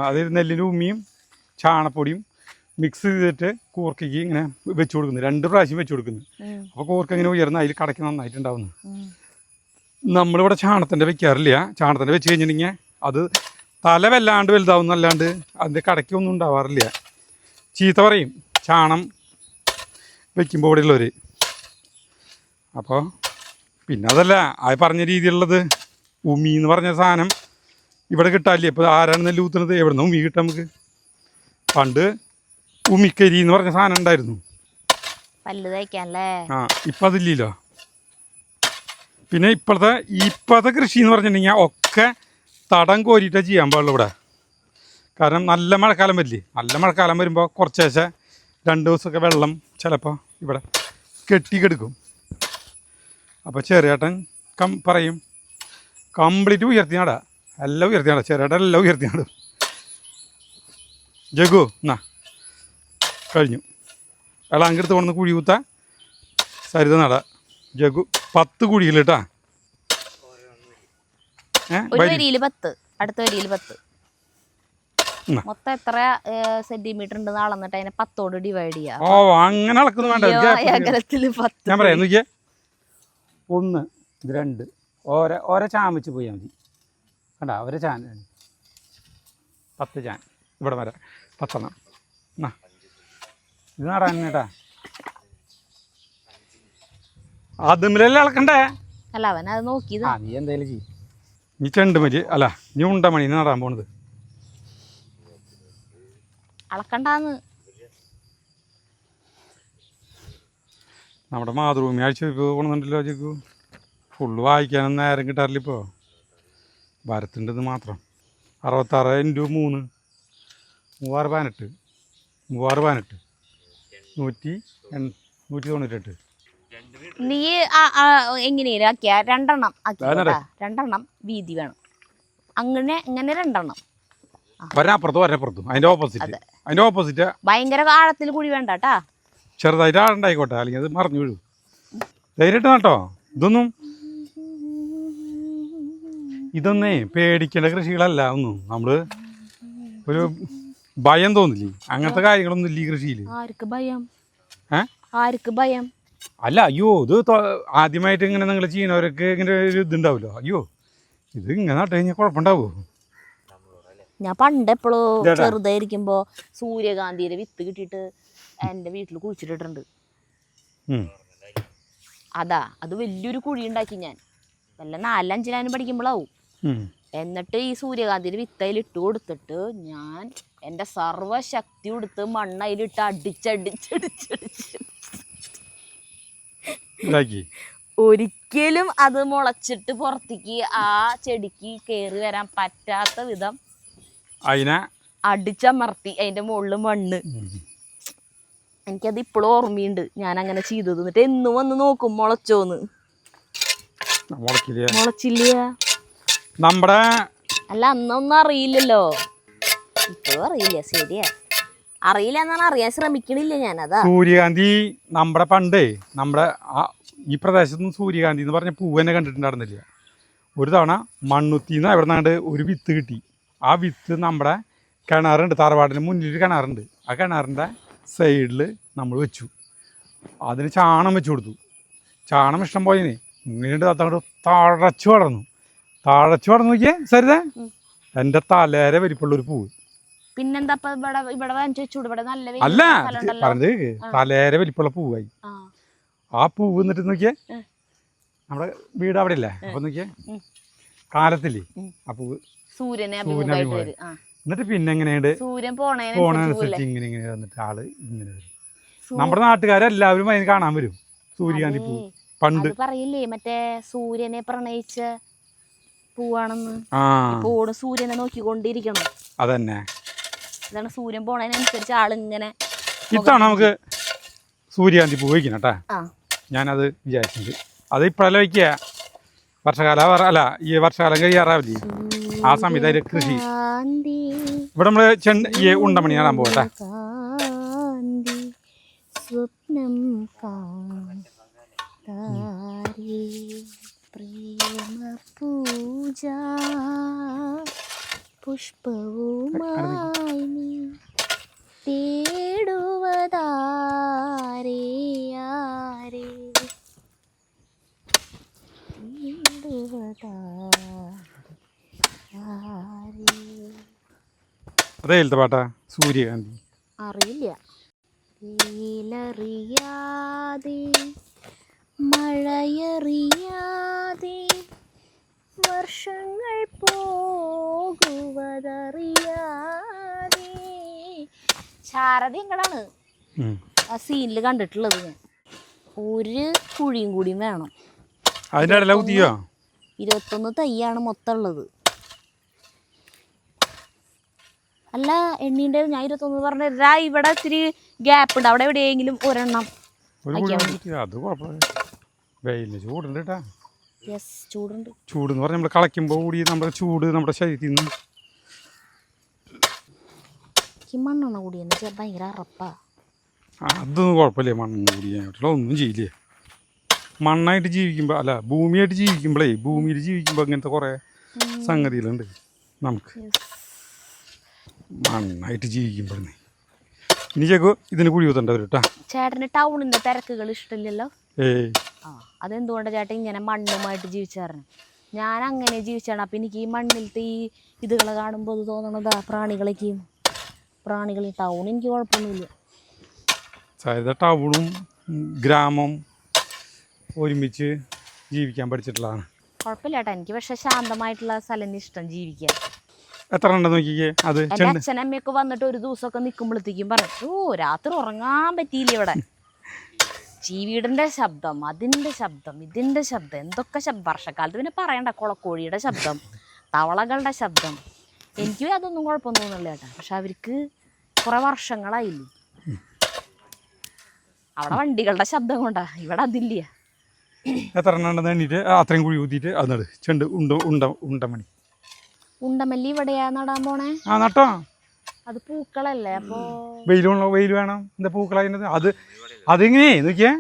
അതായത് നെല്ലിൻ്റെ ഊമിയും ചാണപ്പൊടിയും മിക്സ് ചെയ്തിട്ട് കൂർക്കയ്ക്ക് ഇങ്ങനെ വെച്ച് കൊടുക്കുന്നു. 2 പ്രാവശ്യം വെച്ച് കൊടുക്കുന്നു. അപ്പോൾ കൂർക്ക ഇങ്ങനെ ഉയർന്ന് അതിൽ കടയ്ക്ക് നന്നായിട്ടുണ്ടാവുന്നു. നമ്മളിവിടെ ചാണത്തിൻ്റെ വെക്കാറില്ല. ചാണത്തിൻ്റെ വെച്ച് കഴിഞ്ഞിട്ടുണ്ടെങ്കിൽ അത് തല വല്ലാണ്ട് വലുതാവുന്നല്ലാണ്ട് അതിൻ്റെ കടയ്ക്കൊന്നും ഉണ്ടാവാറില്ല. ചീത്ത പറയും ചാണം വെക്കുമ്പോൾ ഇവിടെ ഉള്ളവർ. അപ്പോൾ പിന്നെ അതല്ല ആ പറഞ്ഞ രീതിയിലുള്ളത് ഉമി എന്ന് പറഞ്ഞ സാധനം ഇവിടെ കിട്ടാല്ലേ. ഇപ്പോൾ ആരാണ് നെല്ല് ഊത്തുന്നത്? എവിടെ നിന്ന് ഉമി കിട്ടാം നമുക്ക്? പണ്ട് ഉമിക്കരി എന്ന് പറഞ്ഞ സാധനം ഉണ്ടായിരുന്നു. ഇപ്പം അതില്ലല്ലോ. പിന്നെ ഇപ്പോഴത്തെ കൃഷി എന്ന് പറഞ്ഞിട്ടുണ്ടെങ്കിൽ ഒക്കെ തടം കോരിയിട്ടാണ് ചെയ്യാൻ പാടുള്ളൂ ഇവിടെ. കാരണം നല്ല മഴക്കാലം വരില്ലേ, നല്ല മഴക്കാലം വരുമ്പോൾ കുറച്ചേശെ 2 ദിവസമൊക്കെ വെള്ളം ചിലപ്പോൾ ഇവിടെ കെട്ടിക്കെടുക്കും. അപ്പോൾ ചെറിയേട്ടൻ പറയും കംപ്ലീറ്റ് ഉയർത്തിയാടാ, എല്ലാം ഉയർത്തിയാടാ, ചെറിയേട്ടൻ എല്ലാം ഉയർത്തിയാടും. ജഗു എന്നാ കഴിഞ്ഞു. വെള്ളാങ്കെടുത്ത് കൊണ്ടുവന്ന് കുഴി കുത്താ സരിത നട. ജഗു 10 കുഴിയിൽ കേട്ടാ. ഒരു വരിയിൽ 10, അടുത്ത വരിയിൽ 10. മൊത്തം എത്ര സെന്റിമീറ്റർ ഉണ്ട് അളന്നിട്ട് അതിനെ 10 ഡിവൈഡ് ചെയ്യാം. ഓ അങ്ങനെ അളക്കുന്നു വേണ്ട. ഞാൻ പറയാം നോക്കിയേ, 1 2 ഓരോ ചാൻ വെച്ച് പോയാൽ മതി. കണ്ടാ ഒരു ചാൻ 10 ചാൻ ഇവിടെ വരെ 10 എണ്ണം. എന്നാ ഇത് നടാൻ കേട്ടാ. അതുമില്ലല്ലേ അളക്കണ്ടേ? അല്ല അവൻ അത് നോക്കിയത്. നീ എന്തായാലും ചെയ്യും. നീ ചെണ്ടുമല്ലി അല്ല നീ ഉണ്ടമണി നടാൻ പോണത്. അളക്കണ്ടാന്ന്. നമ്മുടെ മാതൃഭൂമി ആഴ്ച കൊണ്ടുണ്ടല്ലോ ചേക്കു. ഫുള്ള് വായിക്കാനൊന്നും നേരം കിട്ടാറില്ല ഇപ്പോൾ. ഭരത്തുണ്ടത് മാത്രം 66 × 3 3,618 3,618 198. നീ എങ്ങനെയാ ആക്കിയ 2 എണ്ണം ആക്കി. 2 എണ്ണം വീതി വേണം. അങ്ങനെ 2 എണ്ണം ഒരപ്പുറത്തും അതിന്റെ ഓപ്പോസിറ്റ് ഭയങ്കര ആഴത്തിൽ കുഴി വേണ്ട കേട്ടാ. ചെറുതായിട്ട് ആളുണ്ടായിക്കോട്ടെ, അല്ലെങ്കിൽ അത് മറിഞ്ഞു വീഴും. ധൈര്യമായിട്ട് കേട്ടോ. ഇതൊന്നേ പേടിക്കേണ്ട കൃഷികളല്ല. ഒന്നും നമ്മള് ഒരു ഭയം തോന്നില്ലേ, അങ്ങനത്തെ കാര്യങ്ങളൊന്നും ഇല്ല ഈ കൃഷിയിൽ. ആർക്ക് ഭയം? അല്ല അയ്യോ ഇത് ആദ്യമായിട്ട് ഇങ്ങനെ നിങ്ങൾ ചെയ്യുന്നവരൊക്കെ ഇങ്ങനെ ഒരു ഇതുണ്ടാവുമല്ലോ. അയ്യോ ഇത് ഇങ്ങനെ നട്ട് കഴിഞ്ഞാൽ കുഴപ്പമുണ്ടാവോ? ഞാൻ പണ്ട് എപ്പോഴോ ചെറുതായിരിക്കുമ്പോ സൂര്യകാന്തിയുടെ വിത്ത് കിട്ടിയിട്ട് എന്റെ വീട്ടിൽ കുഴിച്ചിട്ടിട്ടുണ്ട്. അത് വലിയൊരു കുഴി ഉണ്ടാക്കി ഞാൻ വല്ല 4-5 പഠിക്കുമ്പോഴാവും. എന്നിട്ട് ഈ സൂര്യകാന്തിയുടെ വിത്തയിൽ ഇട്ട് കൊടുത്തിട്ട് ഞാൻ എൻ്റെ സർവ്വശക്തി കൊടുത്ത് മണ്ണയിലിട്ട് അടിച്ചടിച്ചടിച്ചടിച്ച് ഒരിക്കലും അത് മുളച്ചിട്ട് പുറത്തേക്ക് ആ ചെടിക്ക് കയറി വരാൻ പറ്റാത്ത വിധം അതിനെ അടിച്ചമർത്തി അതിന്റെ മുകളിൽ മണ്ണ്. എനിക്കത് ഇപ്പോഴും ഓർമ്മയുണ്ട് ഞാൻ അങ്ങനെ ചെയ്തത്. എന്നിട്ട് എന്നും വന്ന് നോക്കും മുളച്ചോന്ന്. മുളച്ചില്ല. നമ്മുടെ അല്ല അന്നൊന്നും അറിയില്ലല്ലോ, ഇപ്പോഴും അറിയില്ല. ശരിയാ, അറിയില്ല എന്നാണ്, അറിയാൻ ശ്രമിക്കണില്ല ഞാൻ. അതാ സൂര്യകാന്തി നമ്മുടെ പണ്ടേ നമ്മുടെ ഈ പ്രദേശത്തുനിന്ന് സൂര്യകാന്തി എന്ന് പറഞ്ഞ പൂവ് തന്നെ കണ്ടിട്ടുണ്ടായിരുന്നില്ല. ഒരു തവണ മണ്ണുത്തിന്ന് എവിടെ നിന്നാണ്ട് ഒരു വിത്ത് കിട്ടി. ആ വിത്ത് നമ്മുടെ കിണറുണ്ട്, തറവാടിന് മുന്നിൽ കിണറുണ്ട്. ആ കിണറിൻ്റെ സൈഡിൽ നമ്മൾ വെച്ചു. അതിന് ചാണം വെച്ച് കൊടുത്തു. ചാണം ഇഷ്ടം പോയതിന് ഇങ്ങനെയുണ്ട് അതങ്ങോട്ട് തഴച്ചു വളർന്നു നോക്കിയേ സരിത. എൻ്റെ തലേരെ വലിപ്പുള്ളൊരു പൂവ്. പിന്നെന്താ അല്ല പറഞ്ഞത് തലേരെ വലിപ്പുള്ള പൂവായി. ആ പൂവ് എന്നിട്ട് നോക്കിയേ, നമ്മുടെ വീട് അവിടെ ഇല്ലേ, അപ്പൊ നോക്കിയേ കാലത്തില്ലേ ആ പൂവ് സൂര്യനെ എന്നിട്ട് പിന്നെ എങ്ങനെയുണ്ട് പോണനുസരിച്ച് ഇങ്ങനെ വന്നിട്ട് ആള് ഇങ്ങനെ വരും. നമ്മുടെ നാട്ടുകാരെല്ലാവരും അതിന് കാണാൻ വരും സൂര്യകാന്തി പൂ. പണ്ട് പറയില്ലേ മറ്റേ സൂര്യനെ പ്രണയിച്ച പൂവാണെന്ന്. സൂര്യനെ നോക്കിക്കൊണ്ടിരിക്കണം. അതന്നെ ഇതാണ് സൂര്യൻ പോണതിനനുസരിച്ച് ആളിങ്ങനെ. ഇതാണ് നമുക്ക് സൂര്യകാന്തി പൂ വയ്ക്കണം കേട്ടാ. ഞാനത് വിചാരിച്ചിട്ടുണ്ട്. അത് ഇപ്പോഴല്ല വയ്ക്കുക, വർഷകാലം അല്ല ഈ വർഷകാലം കഴിയാറാവില്ലേ ആ സമയത്ത് കൃഷി. ഇവിടെ നമ്മള് ഈ ഉണ്ടമണി കാണാൻ പോകട്ടെ. സ്വപ്നം പ്രേമ പൂജ പുഷ്പവുമായി തേടുവതാരേ അതേലത്തെ പാട്ടാ സൂര്യകാന്തി. അറിയില്ല. മഴയറിയാതെ വർഷങ്ങൾ പോകുവതറിയാതെ. ശാരദങ്ങളാണ് ആ സീനിൽ കണ്ടിട്ടുള്ളത്. ഞാൻ ഒരു കുഴിയും കൂടിയും വേണം. 21 തൈയാണ് മൊത്തം ഉള്ളത്. അല്ല എണ്ണീൻ്റെ ഞാൻ 21 പറഞ്ഞ ഇവിടെ ഇത്തിരി ഗ്യാപ്പ് ഉണ്ട്, അവിടെ എവിടെയെങ്കിലും ഒരെണ്ണം. അത് കുഴപ്പമില്ല, വെയിലിന് ചൂടുണ്ട് കേട്ടാ. യെസ്, ചൂടുണ്ട്. ചൂടെന്ന് പറഞ്ഞാൽ നമ്മൾ കളയ്ക്കുമ്പോൾ കൂടി നമ്മുടെ ചൂട് നമ്മുടെ ശരീരത്തിൽ നിന്ന് മണ്ണെണ്ണ കൂടി എന്നെ ഭയങ്കര അറപ്പാ. അതൊന്നും കുഴപ്പമില്ല, മണ്ണെണ്ണ കൂടിയായിട്ടുള്ള ഒന്നും ചെയ്യില്ലേ. മണ്ണായിട്ട് ജീവിക്കുമ്പോൾ അല്ല ഭൂമിയായിട്ട് ജീവിക്കുമ്പോഴേ, ഭൂമിയിൽ ജീവിക്കുമ്പോൾ അങ്ങനത്തെ കുറേ സംഗതികളുണ്ട് നമുക്ക്. മണ്ണായിട്ട് ജീവിക്കുമ്പോഴേ ഇനി ചേക്കോ ഇതിന് കുഴി കുത്തണ്ടവർ കേട്ടാ. ചേട്ടന് ടൗണിന്റെ തിരക്കുകൾ ഇഷ്ടമില്ലല്ലോ. ആ അതെന്തുകൊണ്ടാണ് ചേട്ടൻ ഇങ്ങനെ മണ്ണുമായിട്ട് ജീവിച്ചായിരുന്നു? ഞാൻ അങ്ങനെ ജീവിച്ചാണ്. അപ്പം എനിക്ക് ഈ മണ്ണിലത്തെ ഈ ഇതുകളെ കാണുമ്പോൾ അത് തോന്നണതാ പ്രാണികൾ. ടൗൺ എനിക്ക് കുഴപ്പമൊന്നുമില്ല. ടൗണും ഗ്രാമം ഒരുമിച്ച് ജീവിക്കാൻ പഠിച്ചിട്ടുള്ളതാണ്. കുഴപ്പമില്ല ചേട്ടാ, എനിക്ക് പക്ഷെ ശാന്തമായിട്ടുള്ള സ്ഥലം ഇഷ്ടം ജീവിക്കാൻ. എത്ര ഉണ്ടെന്ന് നോക്കിക്കേ. അത് എൻ്റെ അച്ഛനമ്മയൊക്കെ വന്നിട്ട് ഒരു ദിവസമൊക്കെ നിൽക്കുമ്പോഴത്തേക്കും പറയും, രാത്രി ഉറങ്ങാൻ പറ്റിയില്ല ഇവിടെ. ചീവീടിൻ്റെ ശബ്ദം, അതിൻ്റെ ശബ്ദം, ഇതിൻ്റെ ശബ്ദം, എന്തൊക്കെ ശബ്ദം. വർഷക്കാലത്ത് പിന്നെ പറയണ്ട, കുളക്കോഴിയുടെ ശബ്ദം, തവളകളുടെ ശബ്ദം. എനിക്ക് അതൊന്നും കുഴപ്പമൊന്നും തോന്നില്ല ചേട്ടാ. പക്ഷെ അവർക്ക് കുറേ വർഷങ്ങളായില്ലേ, അവിടെ വണ്ടികളുടെ ശബ്ദം കൊണ്ടാ, ഇവിടെ അതില്ല. എത്ര എണ്ണം എണ്ണീറ്റ് അത്രയും കുഴി ഊത്തിയിട്ട് അത് നട് ചെണ്ട് ഉണ്ടമണി. ഉണ്ടമല്ലി ഇവിടെയാ നടാൻ പോണേ? ആ നട്ടോ. അത് പൂക്കളല്ലേ, അപ്പോ വെയിൽ വേണം. എന്താ പൂക്കളായിരുന്നത്? അതിങ്ങനെ നോക്കിയേ,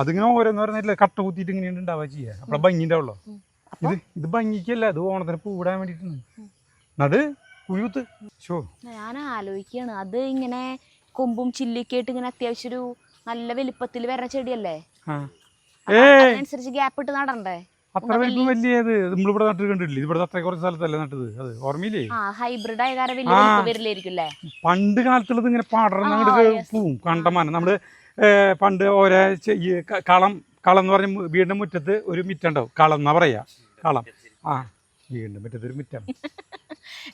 അതിങ്ങനെ ഓരോന്നോരോന്നില്ല കട്ട കുത്തിയിട്ട് ഇങ്ങനെ ഉണ്ടാവുക ചെയ്യുക. അപ്പോൾ ഭംഗി ഉണ്ടാവുള്ളൂ. ഇത് ഭംഗിക്കല്ല, ഇത് ഓണത്തിന് പൂവിടാൻ വേണ്ടിയിട്ടാണ്. അത് കുഴികുത്ത്. ഞാൻ ആലോചിക്കുകയാണ്, അത് ഇങ്ങനെ കൊമ്പും ചില്ലിയൊക്കെ ആയിട്ട് ഇങ്ങനെ അത്യാവശ്യം ഒരു നല്ല വലിപ്പത്തിൽ വരുന്ന ചെടിയല്ലേ? അതിനനുസരിച്ച് ഗ്യാപ്പ് ഇട്ട് നടണ്ടേ? അത്ര വലിപ്പം വലിയത് നമ്മളിവിടെ നട്ട് കണ്ടിട്ടില്ല. ഇവിടെ അത്ര കുറച്ച് സ്ഥലത്തല്ലേ നട്ടത്, അത് ഓർമ്മയില്ലേ? ഹൈബ്രിഡ് ആയ കാരണം വലിയ വരില്ലായിരിക്കും. പണ്ട് കാലത്തുള്ളത് ഇങ്ങനെ പടർന്ന് അങ്ങോട്ട് പോവും കണ്ടമാനം. നമ്മള് പണ്ട് ഓരോ കളം എന്ന് പറഞ്ഞ വീടിന്റെ മുറ്റത്ത് ഒരു മിറ്റുണ്ടാവും. കളം എന്നാ പറയാ, കളം. വീടിന്റെ മുറ്റത്ത് ഒരു മിറ്റം,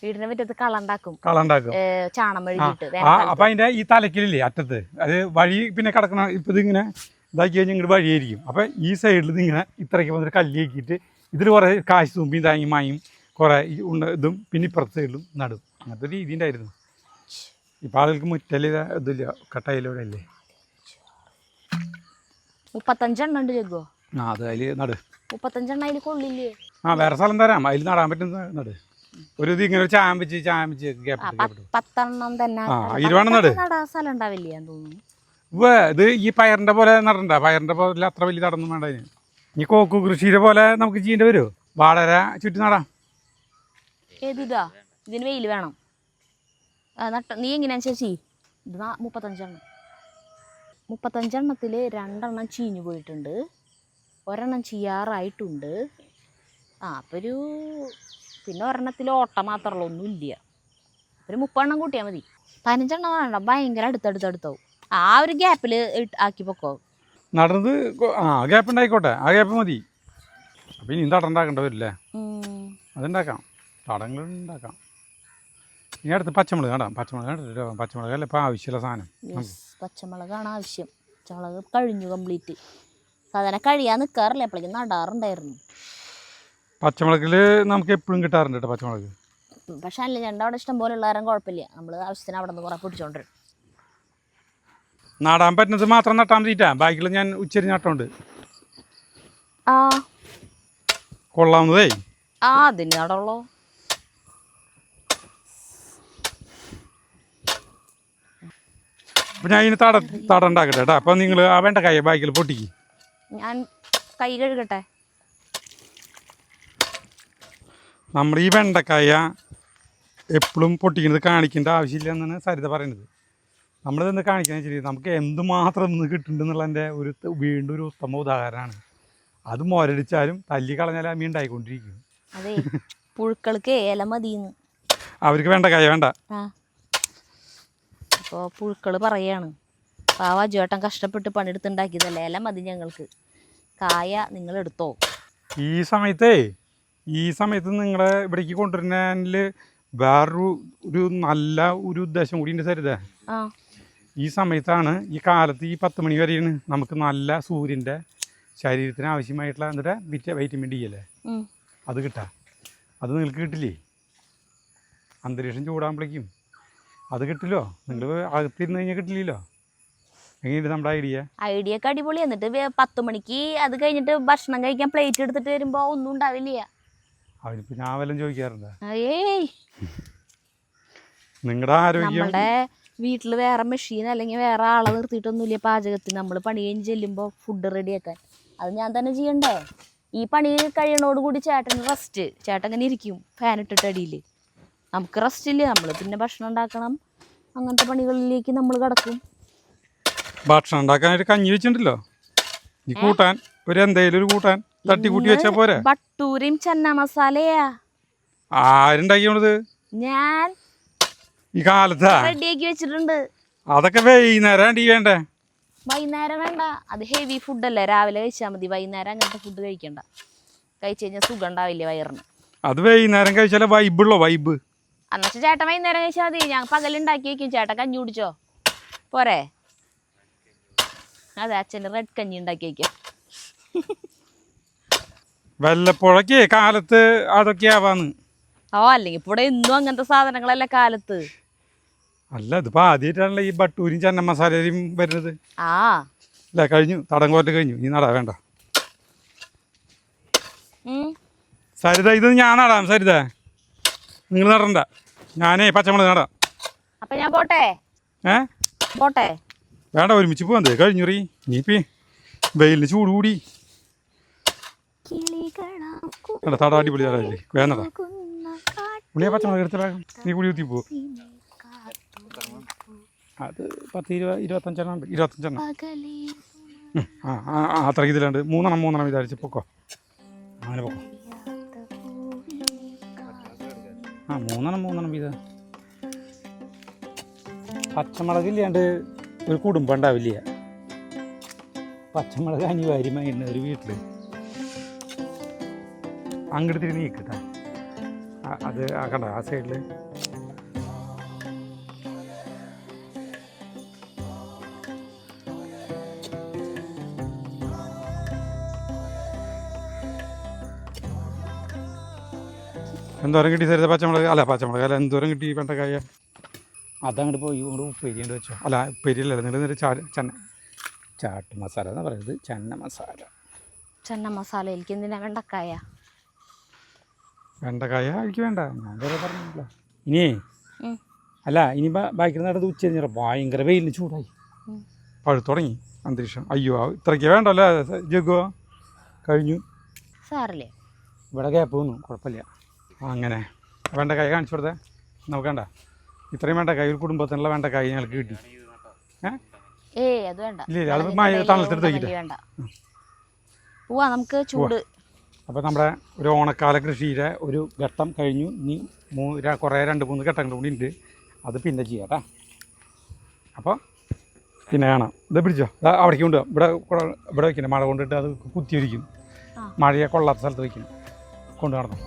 വീടിന്റെ മുറ്റത്ത് കളണ്ടാക്കും, ചാണം മെഴുകിയിട്ട്. അപ്പൊ അതിന്റെ ഈ തലക്കിലില്ലേ അറ്റത്ത്, അത് വഴി പിന്നെ കിടക്കണ. ഇപ്പൊ ഇതിങ്ങനെ ഇതാക്കി കഴിഞ്ഞാൽ ഇങ്ങോട്ട് വഴിയായിരിക്കും. അപ്പം ഈ സൈഡിൽ നിന്ന് ഇങ്ങനെ ഇത്രയ്ക്ക് വന്നിട്ട് കല്ലിയാക്കിയിട്ട് ഇതിൽ കുറേ കാശ് തുമ്പിയും താങ്ങിയും മായും കുറേ ഇതും പിന്നെ ഇപ്പുറത്തെ സൈഡിലും നടും. അങ്ങനത്തെ രീതി ഉണ്ടായിരുന്നു. ഇപ്പം ആളുകൾക്ക് മുറ്റല് ഇതില്ല, കട്ടയിലൂടെ അല്ലേ. 35 എണ്ണം ഉണ്ട് ജഗ്ഗോ. അത് അതിൽ നട്. 35 എണ്ണം അതിൽ കൊള്ളില്ലേ? വേറെ സ്ഥലം തരാം, അതിൽ നടാൻ പറ്റുന്ന നട്. ഒരു ഇത് ഇങ്ങനെ ചാമ്പിച്ച് 10 എണ്ണം തന്നെ 20 നട്. നടാൻ സ്ഥലം ഉണ്ടാവില്ലേ തോന്നുന്നു. ഇത് ഈ പയറിൻ്റെ പോലെ നടണ്ട, പയറിൻ്റെ പോലെ അത്ര വലിയ നടന്നും വേണ്ട. അതിന് ഈ കോക്കു കൃഷിയുടെ പോലെ നമുക്ക് ചെയ്യേണ്ടി വരുമോ? വാഴര ചുറ്റി നടാം. ഏതിതാ? ഇതിന് വെയിൽ വേണം. നീ എങ്ങനെയാണെന്ന് ചേച്ചി? ഇത് 35 എണ്ണം. 35 എണ്ണത്തിൽ 2 എണ്ണം ചീഞ്ഞു പോയിട്ടുണ്ട്, ഒരെണ്ണം ചെയ്യാറായിട്ടുണ്ട്. അപ്പോൾ പിന്നെ ഒരെണ്ണത്തിൽ ഓട്ടം മാത്രമുള്ള ഒന്നുമില്ല. ഒരു 30 എണ്ണം കൂട്ടിയാൽ മതി. 15 എണ്ണം വേണ്ട, ഭയങ്കര അടുത്തടുത്താവും. ആ ഒരു ഗ്യാപ്പിൽ ആക്കി പൊക്കോ. നടന്നത് ഗ്യാപ്പ് ഉണ്ടായിക്കോട്ടെ, ആ ഗ്യാപ്പ് മതി. അപ്പം ഇനി തടം ഉണ്ടാക്കേണ്ട വരില്ലേ? അതുണ്ടാക്കാം, തടങ്ങൾ ഉണ്ടാക്കാം. ഇനി അടുത്ത് പച്ചമുളക് നടാം. പച്ചമുളകല്ലേ ഇപ്പം ആവശ്യമുള്ള സാധനം. പച്ചമുളകാണ് ആവശ്യം. പച്ചമുളക് കഴിഞ്ഞു കംപ്ലീറ്റ്. സാധാരണ കഴിയാൻ നിൽക്കാറില്ല, എപ്പോഴേക്കും നടാറുണ്ടായിരുന്നു. പച്ചമുളകിൽ നമുക്ക് എപ്പോഴും കിട്ടാറുണ്ട് കേട്ടോ പച്ചമുളക്. പക്ഷെ അല്ല, ഞങ്ങളുടെ അവിടെ ഇഷ്ടം പോലെ ഉള്ള കാരണം കുഴപ്പമില്ല. നമ്മൾ ആവശ്യത്തിന് അവിടെ നിന്ന് കുറേ പിടിച്ചോണ്ടിരും. നടാൻ പറ്റുന്നത് മാത്രം നട്ടാൻ മതിട്ടാ, ബാക്കിയുള്ള ഞാൻ ഉച്ചരി നട്ടുണ്ട്. കൊള്ളാവുന്നതേ അതിന് നടുള്ളൂ. അപ്പം ഞാൻ ഇതിന് തട ഉണ്ടാക്കട്ടെ കേട്ടോ. അപ്പം നിങ്ങൾ ആ വെണ്ടക്കായ ബാക്കിൽ പൊട്ടിക്ക്. ഞാൻ കൈ കഴുകട്ടെ. നമ്മൾ ഈ വെണ്ടക്കായ എപ്പോഴും പൊട്ടിക്കുന്നത് കാണിക്കേണ്ട ആവശ്യമില്ല എന്നാണ് സരിത പറയുന്നത്. നമ്മളിതെന്ന് കാണിക്കുന്നത് വെച്ചാൽ നമുക്ക് എന്തുമാത്രം ഇന്ന് കിട്ടുന്നുണ്ടെന്നുള്ളതിൻ്റെ വീണ്ടും ഒരു ഉത്തമ ഉദാഹരണമാണ്. അത് മുരടിച്ചാലും തല്ലി കളഞ്ഞാലും അമ്മ ഉണ്ടായിക്കൊണ്ടിരിക്കും. അതെ, പുഴുക്കൾക്ക് ഇല മതിയെന്ന്. അവർക്ക് വെണ്ടക്കായ വേണ്ട. അപ്പോൾ പുഴുക്കൾ പറയാണ്, പാവാജുവേട്ടൻ കഷ്ടപ്പെട്ട് പണിയെടുത്തുണ്ടാക്കിയതല്ലേ, ഇല മതി ഞങ്ങൾക്ക്, കായ നിങ്ങളെടുത്തോ. ഈ സമയത്ത് നിങ്ങളെ ഇവിടേക്ക് കൊണ്ടുവരുന്നതിൽ വേറൊരു നല്ല ഒരു ഉദ്ദേശം കൂടി ഉണ്ട് സരിത. ഈ സമയത്താണ്, ഈ കാലത്ത് ഈ 10 മണി വരെയാണ് നമുക്ക് നല്ല സൂര്യൻ്റെ ശരീരത്തിന് ആവശ്യമായിട്ടുള്ള എന്നിട്ട് വൈറ്റമിൻ ഡി അല്ലേ, അത് കിട്ടാം. അത് നിങ്ങൾക്ക് കിട്ടില്ലേ? അന്തരീക്ഷം ചൂടാകുമ്പോഴേക്കും അത് കിട്ടില്ലോ, നിങ്ങൾ അകത്തിരുന്ന് കഴിഞ്ഞാൽ കിട്ടില്ലല്ലോ. എങ്ങനെയുണ്ട് നമ്മുടെ ഐഡിയ ഒക്കെ അടിപൊളി. എന്നിട്ട് 10 മണിക്ക് അത് കഴിഞ്ഞിട്ട് ഭക്ഷണം കഴിക്കാൻ പ്ലേറ്റ് എടുത്തിട്ട് വരുമ്പോ ഒന്നും ഉണ്ടാവില്ല. അവരിപ്പോ ഞാൻ വല്ലതും ചോദിക്കാറുണ്ട്. ഏയ് നിങ്ങളുടെ ആരോഗ്യം, നമ്മുടെ വീട്ടിൽ വേറെ മെഷീൻ അല്ലെങ്കിൽ വേറെ ആളെ നിർത്തിയിട്ടൊന്നുമില്ല പാചകത്തിന്. നമ്മൾ പണി കഴിഞ്ഞ് ചെല്ലുമ്പോൾ ഫുഡ് റെഡിയാക്കാൻ അത് ഞാൻ തന്നെ ചെയ്യണ്ടേ. ഈ പണി കഴിയണോടുകൂടി ചേട്ടന് റെസ്റ്റ്. ചേട്ടൻ അങ്ങനെ ഇരിക്കും ഫാൻ ഇട്ടിട്ട് അടിയിൽ. നമുക്ക് റെസ്റ്റ് ഇല്ല. നമ്മൾ പിന്നെ ഭക്ഷണം ഉണ്ടാക്കണം, അങ്ങനത്തെ പണികളിലേക്ക് നമ്മൾ കിടക്കും. ഭക്ഷണം ഉണ്ടാക്കാനായിട്ട് കഞ്ഞി വെച്ചിട്ടുണ്ടല്ലോ, ഈ കൂട്ടാൻ ഒരു എന്തെങ്കിലും ഒരു കൂട്ടാൻ തട്ടിക്കൂട്ടി വെച്ചാ പോരെ. ബട്ടൂരയും ചന്ന മസാലയാ. ആരുണ്ടാക്കിയത്? ഞാൻ ഈ കാലത്താ റെഡിയാക്കി വെച്ചിട്ടുണ്ട്. അതൊക്കെ വൈകുന്നേരം വേണ്ടേ? വൈകുന്നേരം വേണ്ട, അത് ഹെവി ഫുഡല്ലേ. രാവിലെ കഴിച്ചാൽ മതി. വൈകുന്നേരം അങ്ങനത്തെ ഫുഡ് കഴിക്കണ്ട. കഴിച്ചു കഴിഞ്ഞാൽ സുഖം ഉണ്ടാവില്ല വയറിന്. അത് വൈകുന്നേരം കഴിച്ചാലേ വൈബുള്ളോ, വൈബ്. എന്നുവെച്ചാൽ ചേട്ടൻ വൈകുന്നേരം കഴിച്ചാൽ മതി. ഞാൻ പകലുണ്ടാക്കി വയ്ക്കും, ചേട്ടൻ കഞ്ഞി കുടിച്ചോ പോരെ. അതെ, അച്ഛന് റെഡ് കഞ്ഞി ഉണ്ടാക്കി വയ്ക്കാം. വല്ലപ്പോഴൊക്കെ കാലത്ത് അതൊക്കെ ആവാന്ന്. അല്ലെങ്കിൽ ഇപ്പൊ ഇവിടെ എന്നും അങ്ങനത്തെ സാധനങ്ങളല്ലേ കാലത്ത്. അല്ല, ഇതിപ്പോ ആദ്യമായിട്ടാണല്ലോ ഈ ബട്ടൂരും ചന്ന മസാലയും വരുന്നത്. ആ അല്ല, കഴിഞ്ഞു, തടങ്കോറ്റ് കഴിഞ്ഞു. ഈ നടാ വേണ്ട സരിത, ഇത് ഞാൻ നടാം. സരിത നിങ്ങൾ നടണ്ട, ഞാനേ പച്ചമുളക് നടാം. അപ്പൊ ഞാൻ പോട്ടെ. പോട്ടെ വേണ്ട, ഒരുമിച്ച് പോവാൻ കഴിഞ്ഞുറി. ഇനിയിപ്പി വെയിലിന് ചൂട് കൂടി വേണ്ട. തട അടിപൊളി തടല്ലേ, വേണ്ടടാ. ഉള്ളിയെ പച്ചമുളക് എടുത്ത വേഗം നീ കൂടി കുത്തി പോ. അത് 10-25 ഉണ്ട്. 25 അത്രയ്ക്ക് ഇതിലുണ്ട്. 3 വിചാരിച്ച് പൊക്കോ. അങ്ങനെ പൊക്കോ. 3 വീത. പച്ചമുളകില്ലാണ്ട് ഒരു കുടുംബം ഉണ്ടാവില്ല. പച്ചമുളക് അനിവാര്യമായിരുന്നു ഒരു വീട്ടിൽ. അങ്ങോട്ട് തിരിഞ്ഞ് നീക്കട്ടെ. അത് ആക്കണ്ട, ആ സൈഡിൽ. എന്തോരം കിട്ടി സരിത പച്ചമുളക്? അല്ല, പച്ചമുളക് അല്ല, എന്തോരം കിട്ടി വെണ്ടക്കായ? അതങ്ങോട്ട് പോയി കൊണ്ട് ഉപ്പേരി കൊണ്ട് വെച്ചോ. അല്ല, ഉപ്പേരിയല്ല, നിങ്ങൾ ചാട്ട് മസാല എന്നാ പറയുന്നത്. ചന്ന മസാല എനിക്ക് എന്തിനാ വെണ്ടക്കായ? വെണ്ടക്കായ എനിക്ക് വേണ്ട, ഞാൻ വേറെ പറഞ്ഞില്ല. ഇനിയേ അല്ല, ഇനി ബാക്കി നടത്ത് ഉച്ച കഴിഞ്ഞാൽ ഭയങ്കര വെയിലിന് ചൂടായി പഴുത്തു തുടങ്ങി അന്തരീക്ഷം. അയ്യോ, ഇത്രയ്ക്ക് വേണ്ടല്ലേ ജഗോ? കഴിഞ്ഞു സാറല്ലേ, ഇവിടെ ഗ്യാപ്പ് വന്നു, കുഴപ്പമില്ല. അങ്ങനെ വെണ്ടക്കായ കാണിച്ചു കൊടുത്തേ നമുക്ക്. വേണ്ട, ഇത്രയും വെണ്ടക്കായ ഒരു കുടുംബത്തിനുള്ള വെണ്ടക്കായ ഞങ്ങൾക്ക് കിട്ടി. അത് വേണ്ട. ഇല്ല, അത് തണലത്തെടുത്ത് വയ്ക്കില്ല. നമുക്ക് ചൂട്. അപ്പോൾ നമ്മുടെ ഒരു ഓണക്കാല കൃഷിയിലെ ഒരു ഘട്ടം കഴിഞ്ഞു. ഇനി കുറേ 2-3 ഘട്ടങ്ങൾ കൂടി ഉണ്ട്. അത് പിന്നെ ചെയ്യാം കേട്ടോ. അപ്പോൾ പിന്നെ കാണാം. ഇത് പിടിച്ചോ, അവിടേക്ക് കൊണ്ടുപോകാം. ഇവിടെ വയ്ക്കണം, മഴ കൊണ്ടിട്ട് അത് കുത്തിയൊരിക്കും. മഴയെ കൊള്ളാത്ത സ്ഥലത്ത് വയ്ക്കണം. കൊണ്ടു നടന്നു.